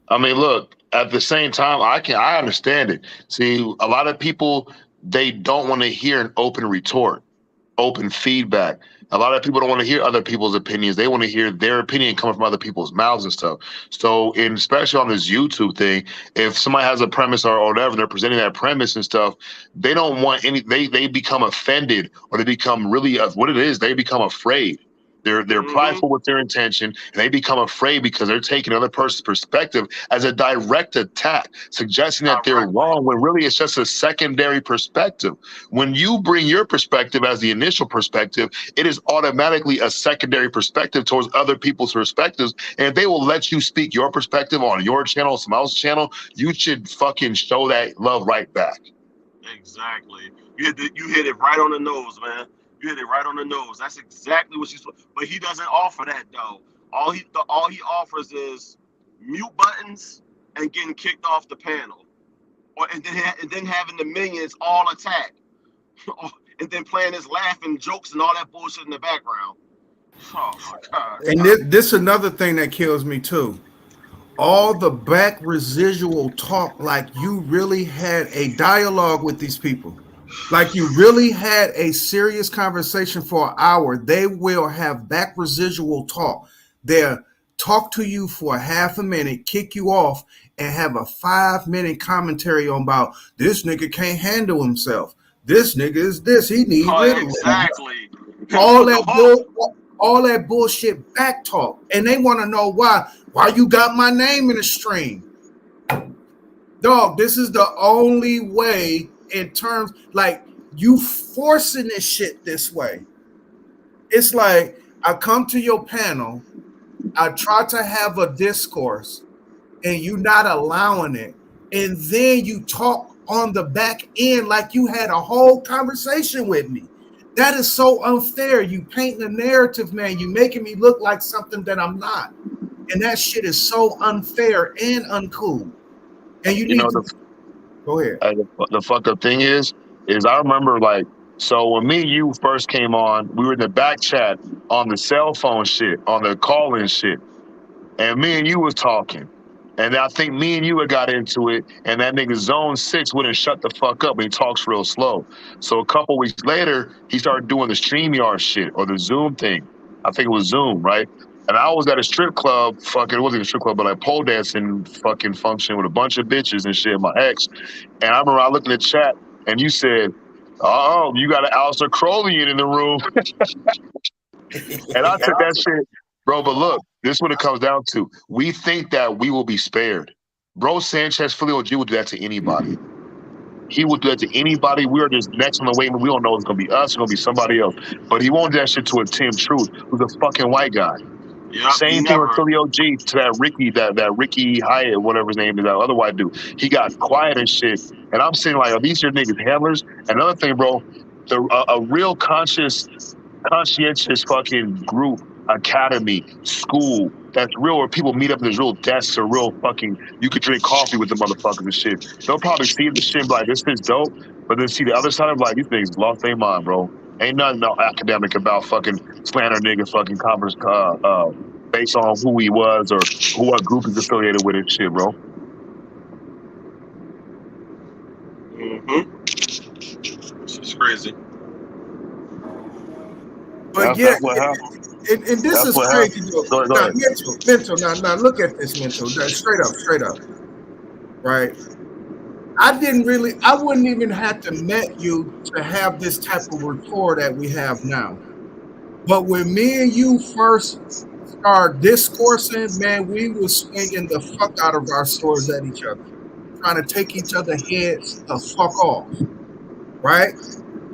I mean, look, at the same time, I understand it. See, a lot of people, they don't want to hear an open retort, open feedback. A lot of people don't want to hear other people's opinions. They want to hear their opinion coming from other people's mouths and stuff. So, especially on this YouTube thing, if somebody has a premise or whatever, they're presenting that premise and stuff, they don't want any. They become offended, or they become really what it is. They become afraid. They're prideful with their intention, and they become afraid because they're taking another person's perspective as a direct attack, suggesting that they're wrong when really it's just a secondary perspective. When you bring your perspective as the initial perspective, it is automatically a secondary perspective towards other people's perspectives, and if they will let you speak your perspective on your channel, someone else's channel, you should fucking show that love right back. Exactly. You hit it right on the nose, man. You hit it right on the nose. That's exactly what she's. But he doesn't offer that though. All he offers is mute buttons and getting kicked off the panel, and then having the minions all attack, and then playing his laughing jokes and all that bullshit in the background. Oh my god! And this another thing that kills me too. All the back residual talk, like you really had a dialogue with these people. Like you really had a serious conversation for an hour. They will have back residual talk. They'll talk to you for a half a minute, kick you off, and have a 5-minute commentary on about this nigga can't handle himself. This nigga is this. He needs exactly all that bullshit back talk. And they want to know why you got my name in the stream. Dog, this is the only way. In terms, like, you forcing this shit this way. It's like, I come to your panel, I try to have a discourse, and you not allowing it. And then you talk on the back end like you had a whole conversation with me. That is so unfair. You paint the narrative, man. You making me look like something that I'm not. And that shit is so unfair and uncool. And you need to... Go ahead. The fucked up thing is I remember, like, so when me and you first came on, we were in the back chat on the cell phone shit, on the call-in shit. And me and you was talking. And I think me and you had got into it, and that nigga Zone 6 wouldn't shut the fuck up, and he talks real slow. So a couple weeks later, he started doing the StreamYard shit, or the Zoom thing. I think it was Zoom, right? And I was at a strip club, it wasn't a strip club, but like pole dancing fucking function with a bunch of bitches and shit, my ex. And I remember I looked in the chat and you said, "Oh, you got an Aleister Crowley in the room." And I took that shit, bro. But look, this is what it comes down to. We think that we will be spared. Bro, Sanchez, Philly OG would do that to anybody. He would do that to anybody. We are just next on the way. We don't know if it's going to be us, it's going to be somebody else. But he won't do that shit to a Tim Truth, who's a fucking white guy. Yep, Same thing with Philly OG to that Ricky Hyatt, whatever his name is, that other white dude. He got quiet and shit. And I'm saying, like, are these your niggas handlers? Another thing, bro, a real conscientious fucking group, academy, school, that's real, where people meet up in these real desks or real fucking, you could drink coffee with the motherfuckers and shit. They'll probably see the shit and be like, this is dope. But then see the other side of like, these niggas lost their mind, bro. Ain't nothing no academic about fucking slander nigga fucking conference based on who he was or what group he's affiliated with and shit, bro. It's crazy. But that's what happened. And this is crazy. Go ahead. Mental. Now look at this, Mental. Straight up. Right? I wouldn't even have to met you to have this type of rapport that we have now. But when me and you first started discoursing, man, we was swinging the fuck out of our swords at each other, trying to take each other's heads the fuck off, right?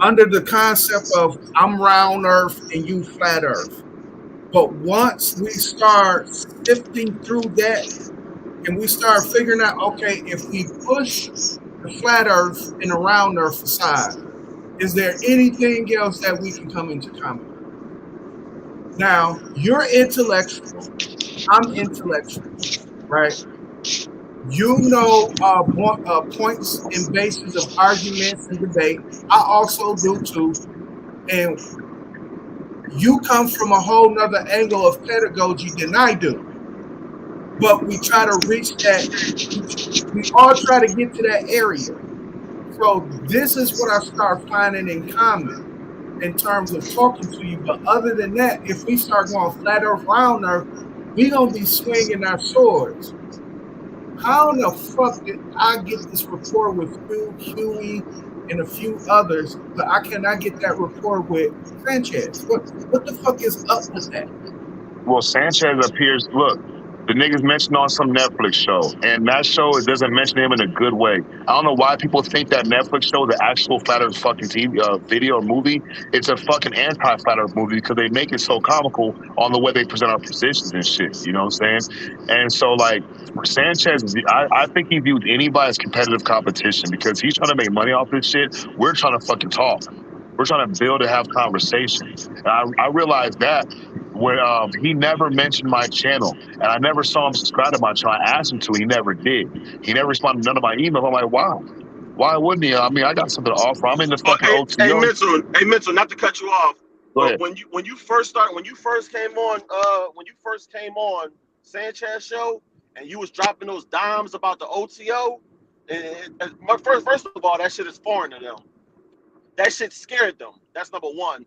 Under the concept of I'm round earth and you flat earth. But once we start sifting through that and we start figuring out, okay, if we push the flat earth and the round earth aside, is there anything else that we can come into common? Now, you're intellectual, I'm intellectual, right? You know points and bases of arguments and debate. I also do too. And you come from a whole nother angle of pedagogy than I do. But we try to reach that. We all try to get to that area. So this is what I start finding in common in terms of talking to you. But other than that, if we start going flat earth, round earth, we're going to be swinging our swords. How in the fuck did I get this rapport with you, Huey, and a few others, but I cannot get that rapport with Sanchez? What the fuck is up with that? Well, Sanchez appears, look, the niggas mentioned on some Netflix show, and that show, it doesn't mention him in a good way. I don't know why people think that Netflix show, the actual Flat Earth fucking TV video or movie, it's a fucking anti-Flat Earth movie because they make it so comical on the way they present our positions and shit. You know what I'm saying? And so, like, for Sanchez, I think he views anybody as competitive competition because he's trying to make money off this shit. We're trying to fucking talk. We're trying to build and have conversation. And I realized that when he never mentioned my channel, and I never saw him subscribe to my channel. I asked him to, he never did. He never responded to none of my emails. I'm like, wow, why wouldn't he? I mean, I got something to offer. I'm in the fucking OTO. Hey, Mitchell, not to cut you off, but when you first came on Sanchez show, and you was dropping those dimes about the OTO, and first of all, that shit is foreign to them. That shit scared them. That's number one.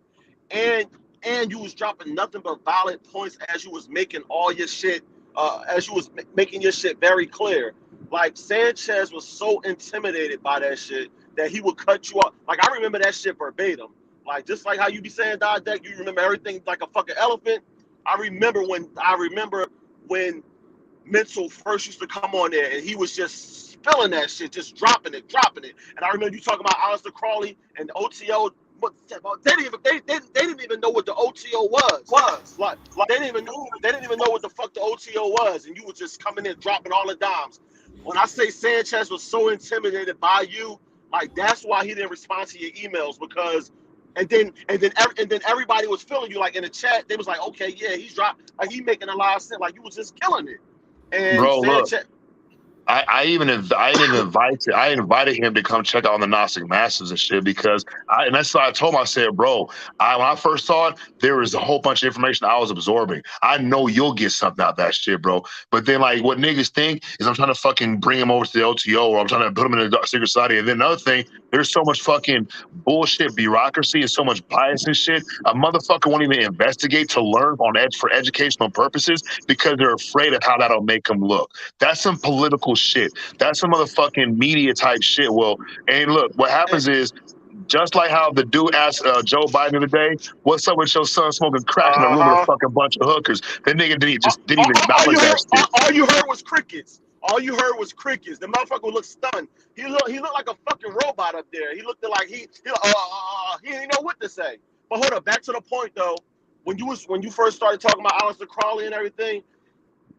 And you was dropping nothing but valid points as you was making all your shit, making your shit very clear. Like, Sanchez was so intimidated by that shit that he would cut you off. Like, I remember that shit verbatim. Like, just like how you be saying, Deck, you remember everything like a fucking elephant. I remember when Mental first used to come on there and he was just spilling that shit, just dropping it. And I remember you talking about Aleister Crowley and OTO. But they didn't even know what the OTO was. Like they didn't even know what the fuck the OTO was, and you were just coming in dropping all the dimes. When I say Sanchez was so intimidated by you, like, that's why he didn't respond to your emails, because and then everybody was feeling you, like in the chat. They was like, okay, yeah, he's dropped, like he making a lot of sense, like you was just killing it. And bro, Sanchez, look, I invited him to come check out the Gnostic Masters and shit because and that's why I told him, I said, bro, when I first saw it, there was a whole bunch of information I was absorbing. I know you'll get something out of that shit, bro. But then like what niggas think is I'm trying to fucking bring him over to the OTO or I'm trying to put him in a secret society. And then another thing, there's so much fucking bullshit bureaucracy and so much bias and shit. A motherfucker won't even investigate to learn for educational purposes because they're afraid of how that'll make them look. That's some political shit. That's some motherfucking media type shit. Well, and look, what happens is just like how the dude asked Joe Biden today, "What's up with your son smoking crack in a room with a fucking bunch of hookers?" That nigga didn't even acknowledge that shit. All you heard was crickets. All you heard was crickets. The motherfucker looked stunned. He looked like a fucking robot up there. He looked like he didn't know what to say. But hold up, back to the point though. When you first started talking about Aleister Crowley and everything,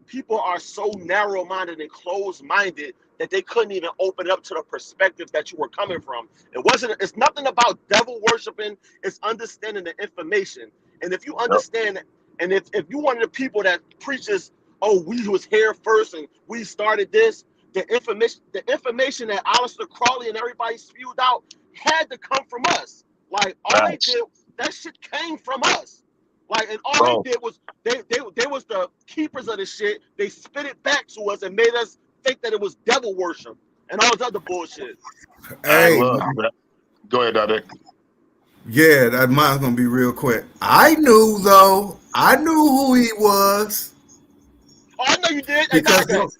people are so narrow-minded and closed-minded that they couldn't even open up to the perspective that you were coming from. It's nothing about devil worshiping, it's understanding the information. And if you understand, and if you one of the people that preaches, oh, we was here first and we started this, the information that Aleister Crowley and everybody spewed out had to come from us. Like all they did, that shit came from us. Like, and all they did was they was the keepers of the shit. They spit it back to us and made us think that it was devil worship and all this other bullshit. Hey, look, go ahead, Dade. Yeah, that mine's gonna be real quick. I knew who he was. Oh, I know you did. Hey, hold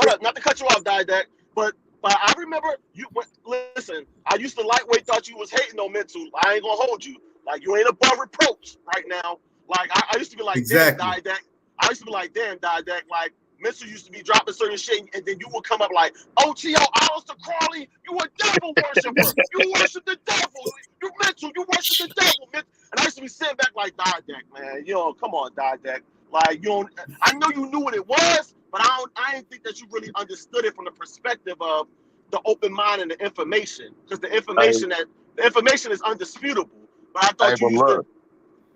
on. Not to cut you off, Didek, but I remember you. Listen, I used to lightweight thought you was hating on Mental. I ain't gonna hold you. Like, you ain't above reproach right now. Like, I used to be like, exactly. Damn, Didek. I used to be like, damn, Didek. Like, Mental used to be dropping certain shit, and then you would come up like, OTO, Aleister Crowley, you a devil worshiper. You worship the devil. You Mental, you worship the devil. And I used to be sitting back like, Didek, man. Come on, Didek. Like, I know you knew what it was, but I didn't think that you really understood it from the perspective of the open mind and the information. Because the information is undisputable. But I thought you used to.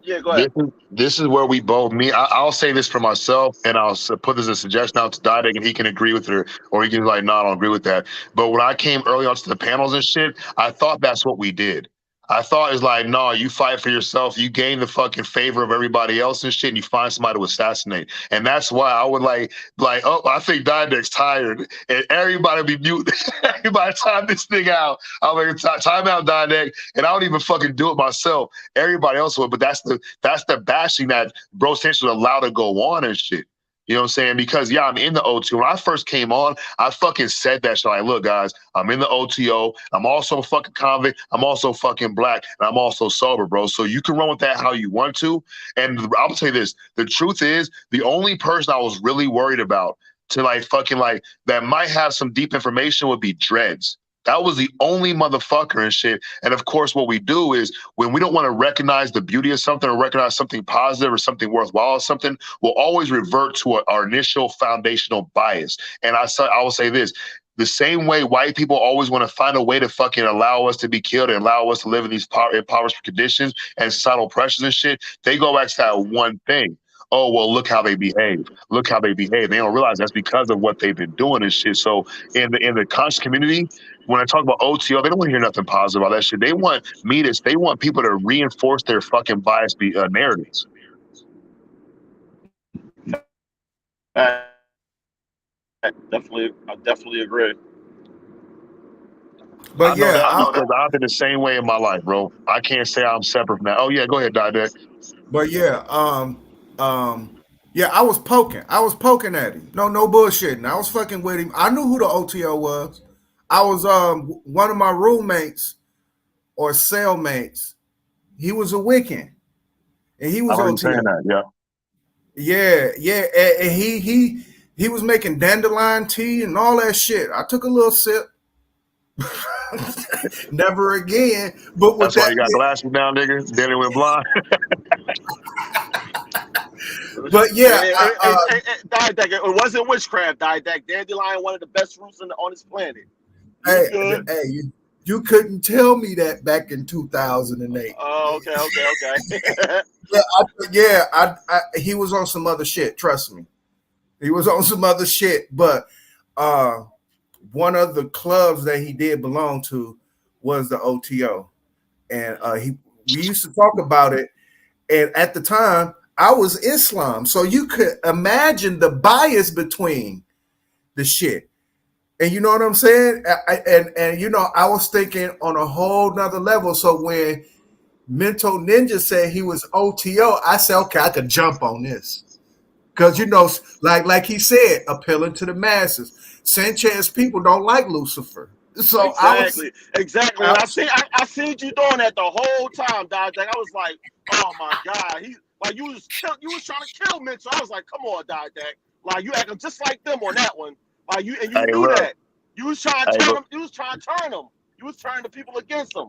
Yeah, go ahead. This is where we both meet. I'll say this for myself, and I'll put this as a suggestion out to Didek, and he can agree with it, or he can be like, no, I don't agree with that. But when I came early on to the panels and shit, I thought that's what we did. I thought it's like, no, you fight for yourself. You gain the fucking favor of everybody else and shit, and you find somebody to assassinate. And that's why I would like, oh, I think Didek's tired. And everybody be mute. Everybody time this thing out. I'm like, time out, Didek. And I don't even fucking do it myself. Everybody else would. But that's the bashing that Bro Sanchez was allowed to go on and shit. You know what I'm saying? Because, yeah, I'm in the OTO. When I first came on, I fucking said that shit. Like, look, guys, I'm in the OTO. I'm also a fucking convict. I'm also fucking black. And I'm also sober, bro. So you can run with that how you want to. And I'll tell you this. The truth is, the only person I was really worried about to, like, fucking, like, that might have some deep information would be Dreads. That was the only motherfucker and shit. And of course, what we do is when we don't want to recognize the beauty of something or recognize something positive or something worthwhile or something, we'll always revert to our initial foundational bias. And I will say this. The same way white people always want to find a way to fucking allow us to be killed and allow us to live in these impoverished conditions and societal pressures and shit, they go back to that one thing. Oh, well, look how they behave. Look how they behave. They don't realize that's because of what they've been doing and shit. So in the conscious community, when I talk about OTO, they don't want to hear nothing positive about that shit. They want they want people to reinforce their fucking biased narratives. I definitely agree. But I've been the same way in my life, bro. I can't say I'm separate from that. Oh yeah, go ahead, Didek. But yeah, yeah, I was poking at him. No bullshitting. I was fucking with him. I knew who the OTO was. I was one of my roommates or cellmates. He was a Wiccan, and he was OTO. That, yeah. And he was making dandelion tea and all that shit. I took a little sip. Never again. But that's why you got glasses now, nigga. Then it went blind. But yeah, it wasn't witchcraft. Dandelion, one of the best roots on this planet. Hey, you couldn't tell me that back in 2008. Oh, okay. He was on some other shit. Trust me, he was on some other shit. But one of the clubs that he did belong to was the OTO, and we used to talk about it. And at the time, I was Islam, so you could imagine the bias between the shit. And you know what I'm saying? And you know, I was thinking on a whole nother level. So when Mental Ninja said he was OTO, I said, okay, I could jump on this. Because, you know, like he said, appealing to the masses. Sanchez people don't like Lucifer. So exactly. And I seen you doing that the whole time, Dog. I was like, oh my God. You was trying to kill Mental. I was like, come on, Dog. Like you acting just like them on that one. Like you knew that. You was trying to turn them. You was trying to turn them. You was turning the people against them.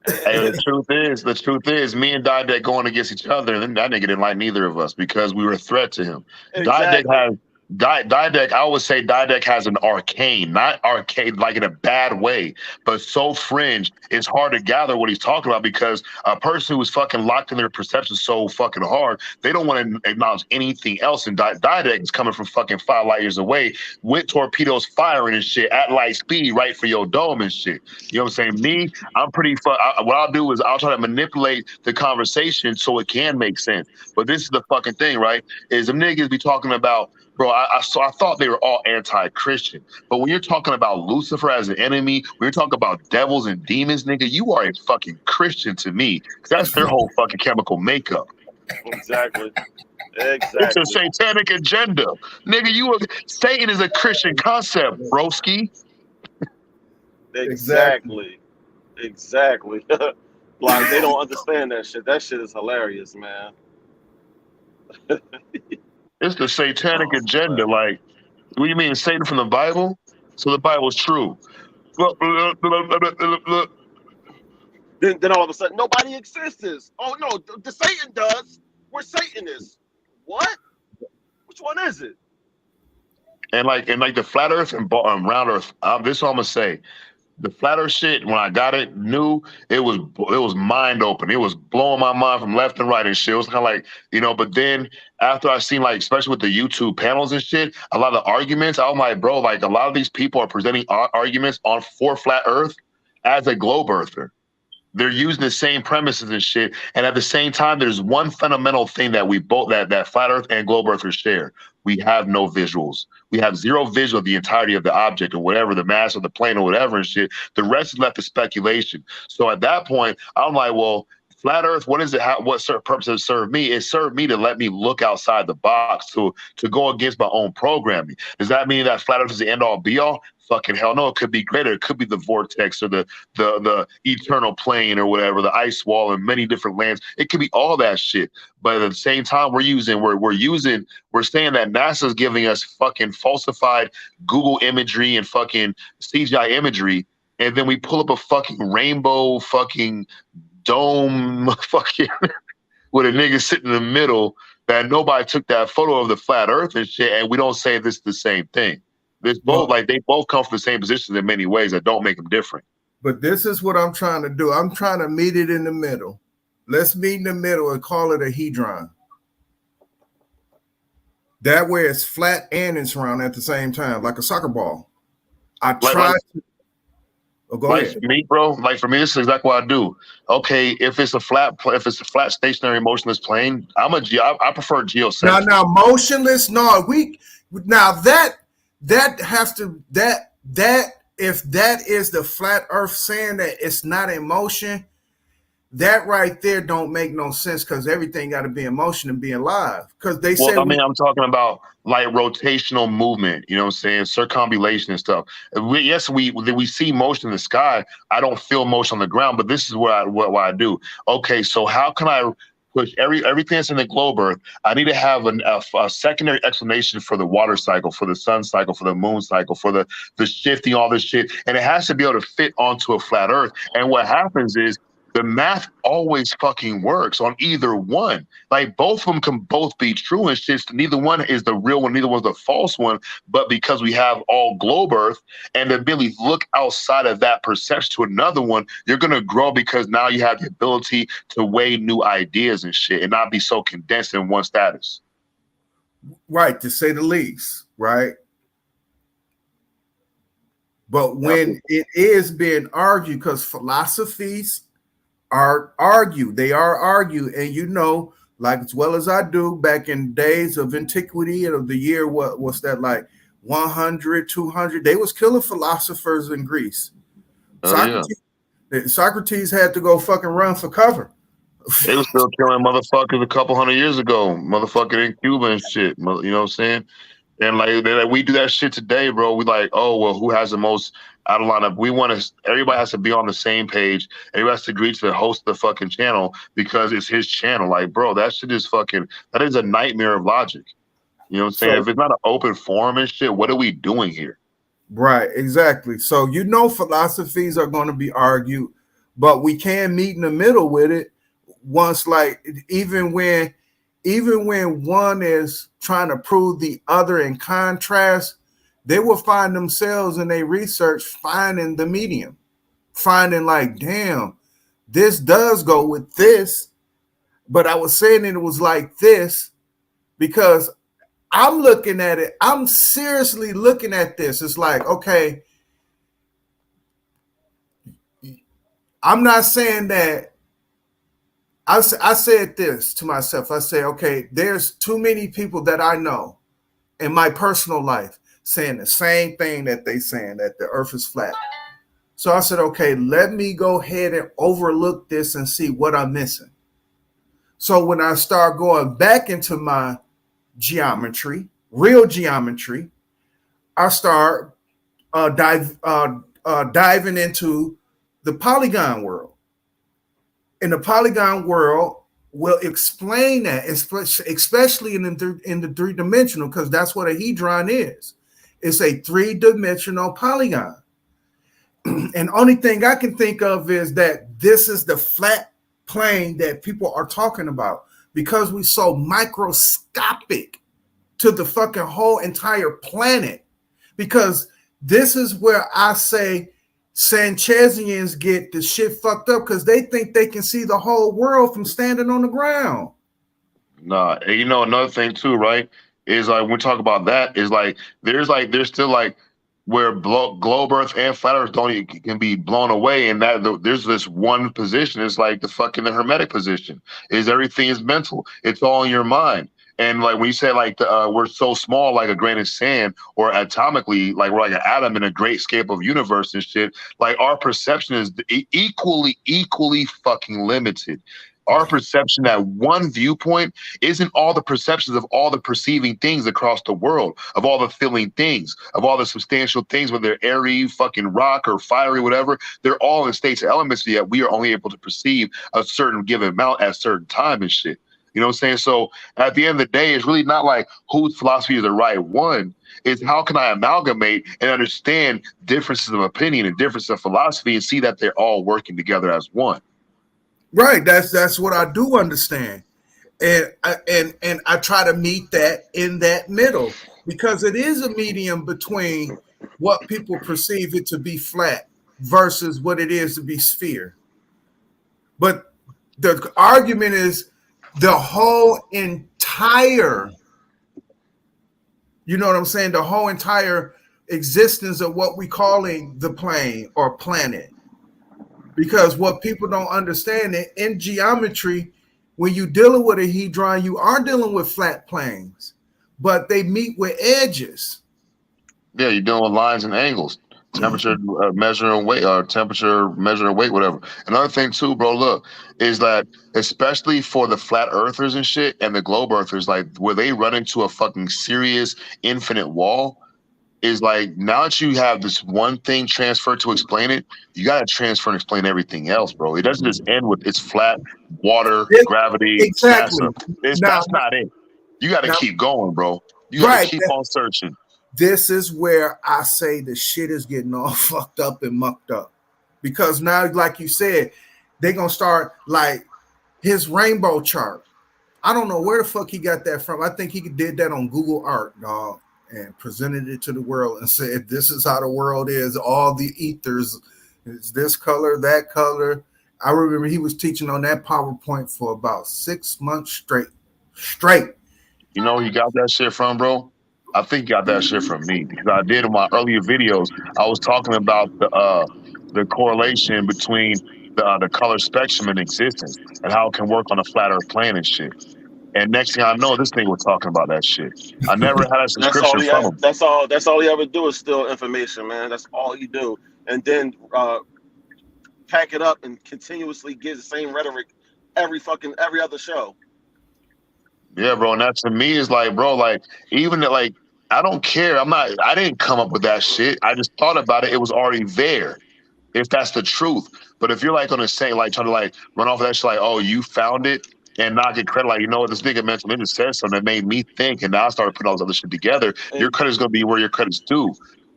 Hey, the truth is, me and Didek going against each other, and then that nigga didn't like neither of us because we were a threat to him. Exactly. Didek, I always say Didek has an arcane, not arcade like in a bad way, but so fringe, it's hard to gather what he's talking about because a person who's fucking locked in their perception so fucking hard, they don't want to acknowledge anything else. And Didek is coming from fucking 5 light years away with torpedoes firing and shit at light speed right for your dome and shit. You know what I'm saying? Me, I'm pretty what I'll do is I'll try to manipulate the conversation so it can make sense. But this is the fucking thing, right? Is the niggas be talking about, bro, I thought they were all anti-Christian. But when you're talking about Lucifer as an enemy, when you're talking about devils and demons, nigga, you are a fucking Christian to me. That's their whole fucking chemical makeup. Exactly. It's a satanic agenda. Nigga, Satan is a Christian concept, broski. Exactly. Like they don't understand that shit. That shit is hilarious, man. It's the satanic agenda. Man. Like, what do you mean, Satan from the Bible? So the Bible's true. Then all of a sudden, nobody exists. Oh no, the Satan does. We're Satanists. What? Which one is it? And like the flat Earth and round Earth. This is what I'm gonna say. The flat Earth shit, when I got it, it was mind open. It was blowing my mind from left and right and shit. It was kind of like, you know, but then after I seen, like, especially with the YouTube panels and shit, a lot of the arguments, I'm like, bro, like a lot of these people are presenting arguments for flat Earth as a globe earther. They're using the same premises and shit. And at the same time, there's one fundamental thing that we both, that flat Earth and globe earthers share. We have no visuals. We have zero visual of the entirety of the object or whatever, the mass of the plane or whatever and shit. The rest is left to speculation. So at that point, I'm like, well, flat Earth, what is it? What purpose does it serve me? It served me to let me look outside the box, to go against my own programming. Does that mean that flat Earth is the end all be all? Fucking hell no. It could be greater. It could be the vortex or the eternal plane or whatever, the ice wall and many different lands. It could be all that shit. But at the same time, we're saying that NASA's giving us fucking falsified Google imagery and fucking CGI imagery, and then we pull up a fucking rainbow fucking dome fucking with a nigga sitting in the middle that nobody took that photo of the flat Earth and shit, and we don't say this is the same thing. This both, like, they both come from the same positions in many ways that don't make them different. But this is what I'm trying to do. I'm trying to meet it in the middle. Let's meet in the middle and call it a hedron. That way it's flat and it's round at the same time, like a soccer ball. I tried to. Oh, go ahead. For me, bro, for me, this is exactly what I do. Okay, if it's a flat stationary motionless plane, I prefer geocentric. Now motionless, no, that has to if that is the flat Earth saying that it's not in motion, that right there don't make no sense, because everything got to be in motion and be alive. Because they say, I'm talking about like rotational movement, you know what I'm saying, circumambulation and stuff. We see motion in the sky. I don't feel motion on the ground, but this is what I do. Okay, so how can I push everything that's in the globe Earth? I need to have a secondary explanation for the water cycle, for the sun cycle, for the moon cycle, for the shifting, all this shit, and it has to be able to fit onto a flat Earth. And what happens is, the math always fucking works on either one. Like, both of them can both be true and shit. Neither one is the real one, neither one's the false one. But because we have all globe Earth and the ability to look outside of that perception to another one, you're gonna grow, because now you have the ability to weigh new ideas and shit and not be so condensed in one status. Right, to say the least, right? But when it is being argued, because philosophies are argued, they are argued, and you know, like as well as I do, back in days of antiquity and of the year, what was that like 100, 200? They was killing philosophers in Greece. Socrates had to go fucking run for cover. They was still killing motherfuckers a couple hundred years ago, motherfucking in Cuba and shit. You know what I'm saying? And like we do that shit today, bro. We like, oh well, who has the most out of lineup? We want to. Everybody has to be on the same page. Everybody has to agree to host the fucking channel because it's his channel. Like, bro, that shit is fucking. That is a nightmare of logic. You know what I'm saying? If it's not an open forum and shit, what are we doing here? Right, exactly. So you know, philosophies are going to be argued, but we can meet in the middle with it. Once, like even when one is trying to prove the other in contrast, they will find themselves in their research finding the medium, finding like, damn, this does go with this, but I was saying it was like this because I'm looking at it. I'm seriously looking at this. It's like, okay, I'm not saying that. I said this to myself. I say, okay, there's too many people that I know in my personal life saying the same thing that they saying, that the earth is flat. So I said, okay, let me go ahead and overlook this and see what I'm missing. So when I start going back into my geometry, real geometry, I start diving into the polygon world. In the polygon world, will explain that, especially in the three-dimensional, because that's what a hedron is. It's a three-dimensional polygon. And only thing I can think of is that this is the flat plane that people are talking about because we're so microscopic to the fucking whole entire planet. Because this is where I say Sanchezians get the shit fucked up because they think they can see the whole world from standing on the ground. Nah, and you know another thing too, right? Is like when we talk about that, is there's still like where globe Earth and flat Earth can be blown away, and that there's this one position. It's like the hermetic position. Is everything is mental? It's all in your mind. And like when you say like we're so small, like a grain of sand, or atomically, like we're like an atom in a great scape of universe and shit. Like our perception is equally fucking limited. Our perception, that one viewpoint, isn't all the perceptions of all the perceiving things across the world, of all the feeling things, of all the substantial things, whether they're airy, fucking rock, or fiery, whatever. They're all in states of elements, yet we are only able to perceive a certain given amount at a certain time and shit. You know what I'm saying? So at the end of the day, it's really not like whose philosophy is the right one. It's how can I amalgamate and understand differences of opinion and differences of philosophy and see that they're all working together as one. Right. That's what I do understand. And I try to meet that in that middle because it is a medium between what people perceive it to be flat versus what it is to be sphere. But the argument is the whole entire, you know what I'm saying? The whole entire existence of what we calling the plane or planet. Because what people don't understand in geometry, when you're dealing with a hedron, you are dealing with flat planes, but they meet with edges. Yeah, you're dealing with lines and angles, temperature measuring weight, or temperature measuring weight, whatever. Another thing too, bro, look, is that especially for the flat earthers and shit and the globe earthers, like where they run into a fucking serious infinite wall, is like now that you have this one thing transferred to explain it, you got to transfer and explain everything else, bro. It doesn't just end with it's flat, water, gravity, exactly. That's not it. You got to keep going, bro. You got to keep on searching. This is where I say the shit is getting all fucked up and mucked up. Because now, like you said, they're going to start like his rainbow chart. I don't know where the fuck he got that from. I think he did that on Google Art, dog, and presented it to the world and said, this is how the world is. All the ethers, it's this color, that color. I remember he was teaching on that PowerPoint for about 6 months straight. You know where you got that shit from, bro? I think you got that shit from me because I did in my earlier videos. I was talking about the correlation between the color spectrum in existence and how it can work on a flat Earth plane and shit. And next thing I know, this nigga was talking about that shit. I never had a That's all subscription he. from him. That's all he ever do is steal information, man. That's all he do, and then pack it up and continuously give the same rhetoric every other show. Yeah, bro. And that to me is like, bro, like even like I don't care. I didn't come up with that shit. I just thought about it. It was already there. If that's the truth. But if you're like on the same, like trying to like run off of that shit, like, oh, you found it and not get credit, like, you know what, this nigga mental image said something that made me think, and now I started putting all this other shit together. Your credit's gonna be where your credit's due.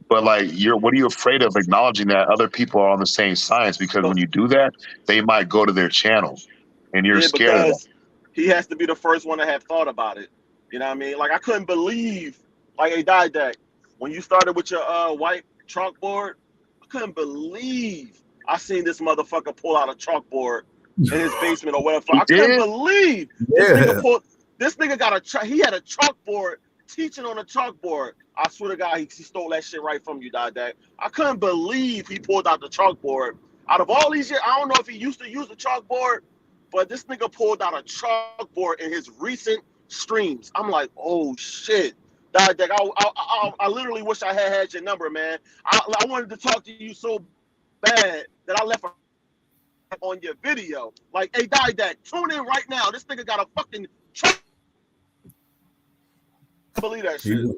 But like, what are you afraid of acknowledging that other people are on the same science? Because when you do that, they might go to their channel, and you're scared of that. Because he has to be the first one to have thought about it. You know what I mean? Like I couldn't believe, like a Didact, when you started with your white chalkboard, I couldn't believe I seen this motherfucker pull out a chalkboard in his basement or whatever. I couldn't believe this nigga got he had a chalkboard teaching on a chalkboard. I swear to God, he stole that shit right from you, Didact. I couldn't believe he pulled out the chalkboard. Out of all these years, I don't know if he used to use the chalkboard, but this nigga pulled out a chalkboard in his recent streams. I'm like, oh shit. Didact, I literally wish I had your number, man. I wanted to talk to you so bad that I left on your video. Like, hey, Didact, tune in right now. This nigga got a fucking chalkboard. I believe that shit.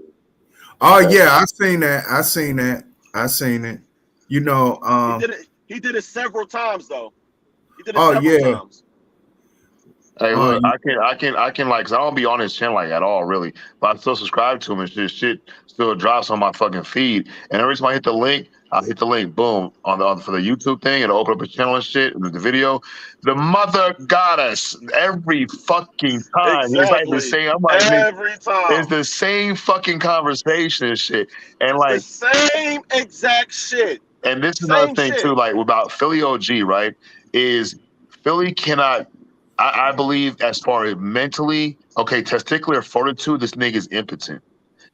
Oh yeah, I seen it. You know, he did it several times though. He did it several times. Hey, look, I can like, cause I don't be on his channel like at all, really. But I still subscribe to him, and shit still drops on my fucking feed. And every time I hit the link, boom, on for the YouTube thing, and open up his channel and shit, and the video. The mother goddess every fucking time. Exactly. It's like the same. I'm like, every time. It's the same fucking conversation and shit. And it's like the same exact shit. And this is another thing too, like about Philly OG, right? Is Philly cannot. I believe as far as mentally, okay, testicular fortitude, this nigga's impotent.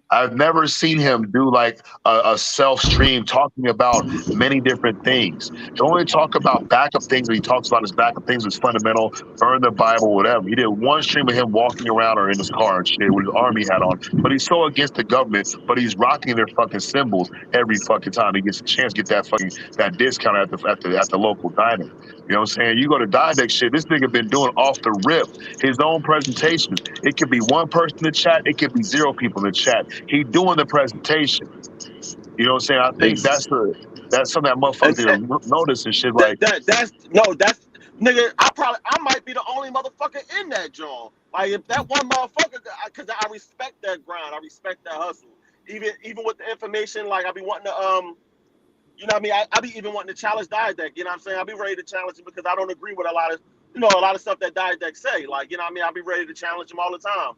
I've never seen him do like a self-stream talking about many different things. He only talk about backup things. When he talks about his backup things, his fundamental, burn the Bible, whatever. He did one stream of him walking around or in his car and shit with his army hat on. But he's so against the government, but he's rocking their fucking symbols every fucking time he gets a chance to get that discount at the local diner. You know what I'm saying? You go to Didact shit, this nigga been doing off the rip his own presentations. It could be one person in the chat, it could be 0 people in the chat. He doing the presentation. You know what I'm saying? I think that's something that motherfuckers need to notice and shit. Like that's nigga. I might be the only motherfucker in that joint. Like if that one motherfucker, because I respect that grind, I respect that hustle. Even with the information, like I be wanting to you know what I mean? I be even wanting to challenge Didact. You know what I'm saying? I be ready to challenge him because I don't agree with a lot of stuff that Didact say. Like, you know what I mean? I be ready to challenge him all the time.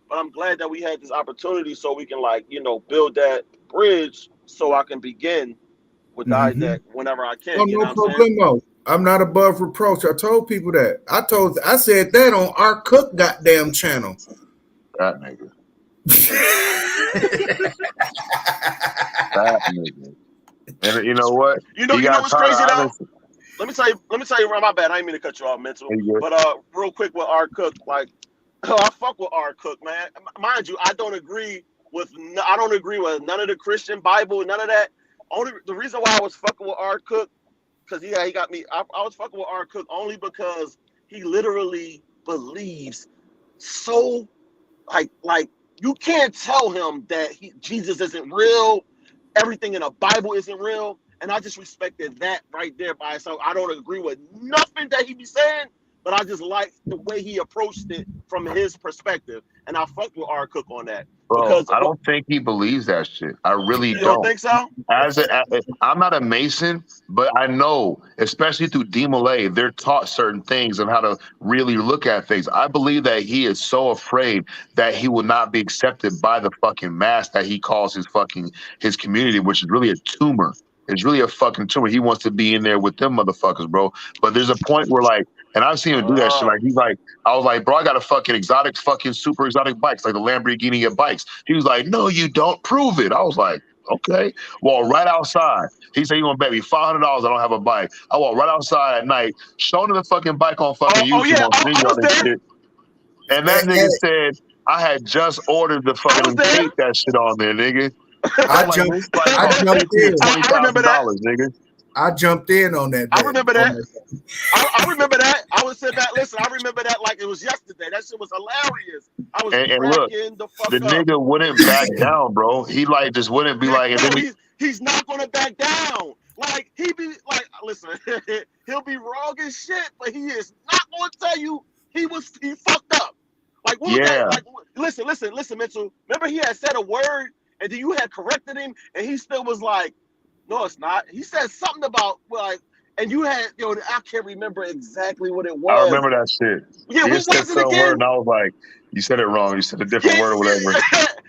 But I'm glad that we had this opportunity so we can, like, you know, build that bridge so I can begin with Didact whenever I can. You know what I'm saying? I'm not above reproach. I told people that. I said that on our Cook goddamn channel. That nigga. That nigga. And you know what? You know what's crazy though? Let me tell you, my bad. I didn't mean to cut you off, mental. But real quick with R. Cook, like I fuck with R. Cook, man. Mind you, I don't agree with none of the Christian Bible, none of that. The reason why I was fucking with R. Cook, because he got me. I was fucking with R. Cook only because he literally believes so like you can't tell him that Jesus isn't real. Everything in the Bible isn't real, and I just respected that right there by itself. I don't agree with nothing that he be saying, but I just like the way he approached it from his perspective, and I fucked with R. Cook on that. Bro, because I don't think he believes that shit. I really don't. You don't think so? I'm not a Mason, but I know, especially through D. Malay, they're taught certain things of how to really look at things. I believe that he is so afraid that he will not be accepted by the fucking mass that he calls his community, which is really a tumor. It's really a fucking tumor. He wants to be in there with them motherfuckers, bro. But there's a point where, like, And I've seen him do that shit. Like he's like, I was like, bro, I got a fucking super exotic bikes, like the Lamborghini of bikes. He was like, no, you don't. Prove it. I was like, okay. Well, right outside. He said he gonna bet me $500 I don't have a bike. I walk right outside at night, showing him the fucking bike on fucking YouTube on video and shit. And that nigga said I had just ordered the fucking tape that shit on there, nigga. I jumped in. $20,000, nigga. I jumped in on that. I remember that. I remember that. I would sit back. Listen, I remember that like it was yesterday. That shit was hilarious. I was and look, the nigga wouldn't back down, bro. He like just wouldn't be like. And then he's not gonna back down. Like he be like, listen, he'll be wrong as shit, but he is not gonna tell you he fucked up. Like what was that? Like listen, Mitchell. Remember he had said a word and then you had corrected him, and he still was like, no, it's not. He said something about like, and you had, I can't remember exactly what it was. I remember that shit. Yeah, what was it again? Word, and I was like, you said it wrong. You said a different word or whatever.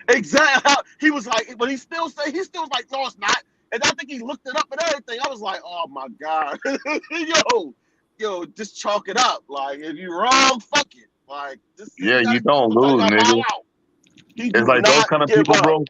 Exactly. He was like, but he still was like, no, it's not. And I think he looked it up and everything. I was like, oh my God, yo, just chalk it up. Like if you're wrong, fuck it. Like you don't lose, nigga. It's like those kind of people, bro.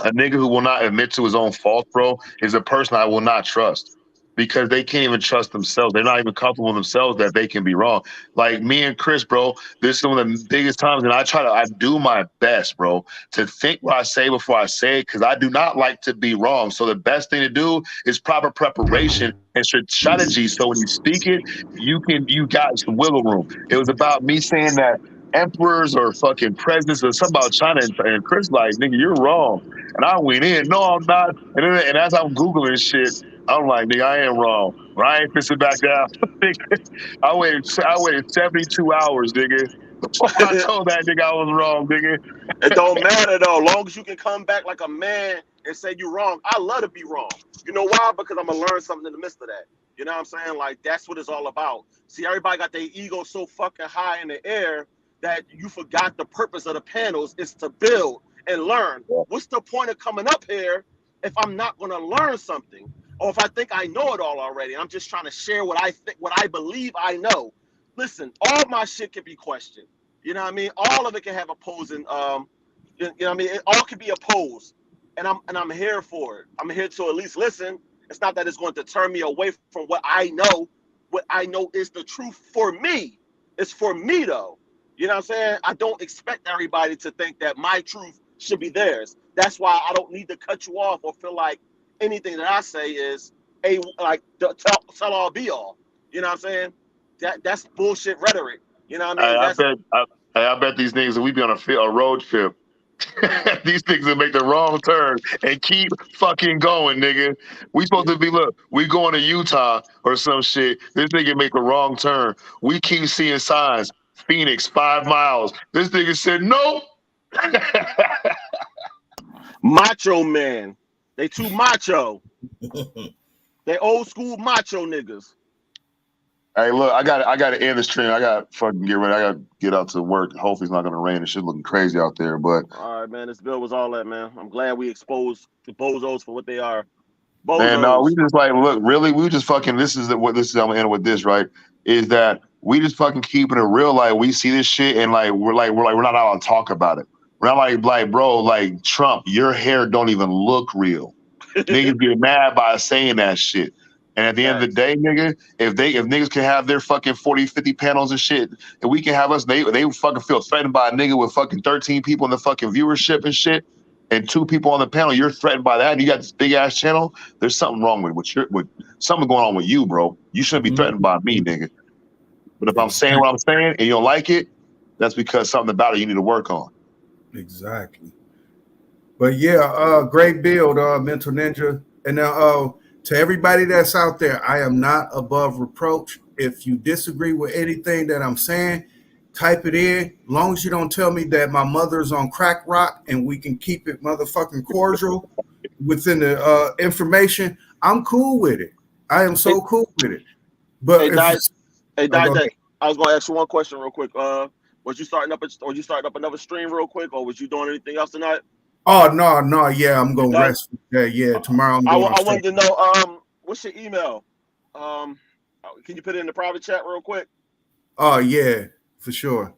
A nigga who will not admit to his own fault, bro, is a person I will not trust because they can't even trust themselves. They're not even comfortable with themselves that they can be wrong. Like me and Chris, bro, this is one of the biggest times, and I do my best, bro, to think what I say before I say it because I do not like to be wrong. So the best thing to do is proper preparation and strategy. So when you speak it, you got some wiggle room. It was about me saying that emperors or fucking presidents or something about China, and Chris like, nigga, you're wrong. And I went in, no, I'm not. And as I'm Googling shit, I'm like, nigga, I ain't wrong. But I ain't pissing back down. I waited 72 hours, nigga. Before I told that nigga I was wrong, nigga. It don't matter though. Long as you can come back like a man and say you're wrong. I love to be wrong. You know why? Because I'm gonna learn something in the midst of that. You know what I'm saying? Like that's what it's all about. See, everybody got their ego so fucking high in the air that you forgot the purpose of the panels is to build and learn. What's the point of coming up here if I'm not going to learn something, or if I think I know it all already? I'm just trying to share what I think, what I believe I know. Listen, all my shit can be questioned. You know what I mean? All of it can have opposing. You know what I mean? It all can be opposed, and I'm here for it. I'm here to at least listen. It's not that it's going to turn me away from what I know. What I know is the truth for me. It's for me though. You know what I'm saying? I don't expect everybody to think that my truth should be theirs. That's why I don't need to cut you off or feel like anything that I say is the tell all be all. You know what I'm saying? That's bullshit rhetoric. You know what I mean? I bet these niggas, we be on a road trip. These niggas will make the wrong turn and keep fucking going, nigga. We supposed to be, look, we going to Utah or some shit. This nigga make the wrong turn. We keep seeing signs. Phoenix, 5 miles. This nigga said, nope. Macho man. They too macho. They old school macho niggas. Hey, look, I got to end the stream. I got to fucking get ready. I got to get out to work. Hopefully it's not going to rain. It shit looking crazy out there, but. All right, man. This bill was all that, man. I'm glad we exposed the bozos for what they are. Bozos. Man, no, we just like, look, really, we just fucking, I'm going to end with this, right? Is that we just fucking keeping it real. Like we see this shit and like we're not allowed to talk about it. We're not like bro, like Trump, your hair don't even look real. Niggas get mad by saying that shit. And at the end of the day, nigga, if niggas can have their fucking 40, 50 panels and shit, and we can have us, they fucking feel threatened by a nigga with fucking 13 people in the fucking viewership and shit, and 2 people on the panel, you're threatened by that, and you got this big ass channel, there's something wrong with something going on with you, bro. You shouldn't be threatened by me, nigga. But if I'm saying what I'm saying and you don't like it, that's because something about it you need to work on. Exactly. But yeah, great build, Mental Ninja. And now to everybody that's out there, I am not above reproach. If you disagree with anything that I'm saying, type it in. As long as you don't tell me that my mother's on crack rock and we can keep it motherfucking cordial within the information, I'm cool with it. I am so cool with it. But I was gonna ask you one question real quick. Was you starting up another stream real quick, or was you doing anything else tonight? Oh no, yeah, I'm gonna rest. Yeah, tomorrow. I wanted to know, what's your email? Can you put it in the private chat real quick? Oh yeah, for sure.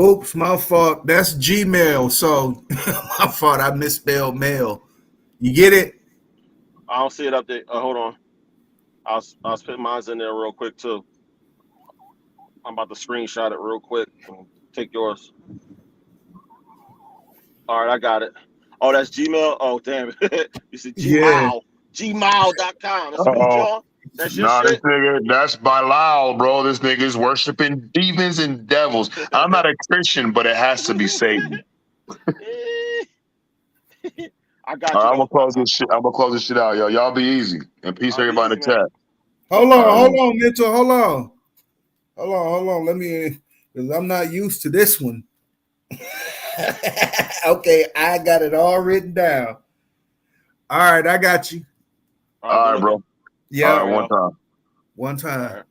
Oops, my fault. That's Gmail. So my fault. I misspelled mail. You get it? I don't see it up there. Hold on. I'll spit mine in there real quick too. I'm about to screenshot it real quick and take yours. All right, I got it. Oh, that's Gmail. Oh, damn. You see Yeah. Gmail. Gmail.com. That's me, Oh, John. That's your nah, this shit. nigga, that's Bilal, bro. This nigga is worshiping demons and devils. I'm not a Christian, but it has to be Satan. I got All you right, I'm gonna though. close this shit. I'm gonna close this shit out, yo. Y'all be easy and peace to I'll be everybody easy, in the man. chat. Hold All on, right, mental. Hold on. Let me, because I'm not used to this one. Okay, I got it all written down. All right, I got you. All right, good bro. looking. Yeah, All right, one time. one time. All right.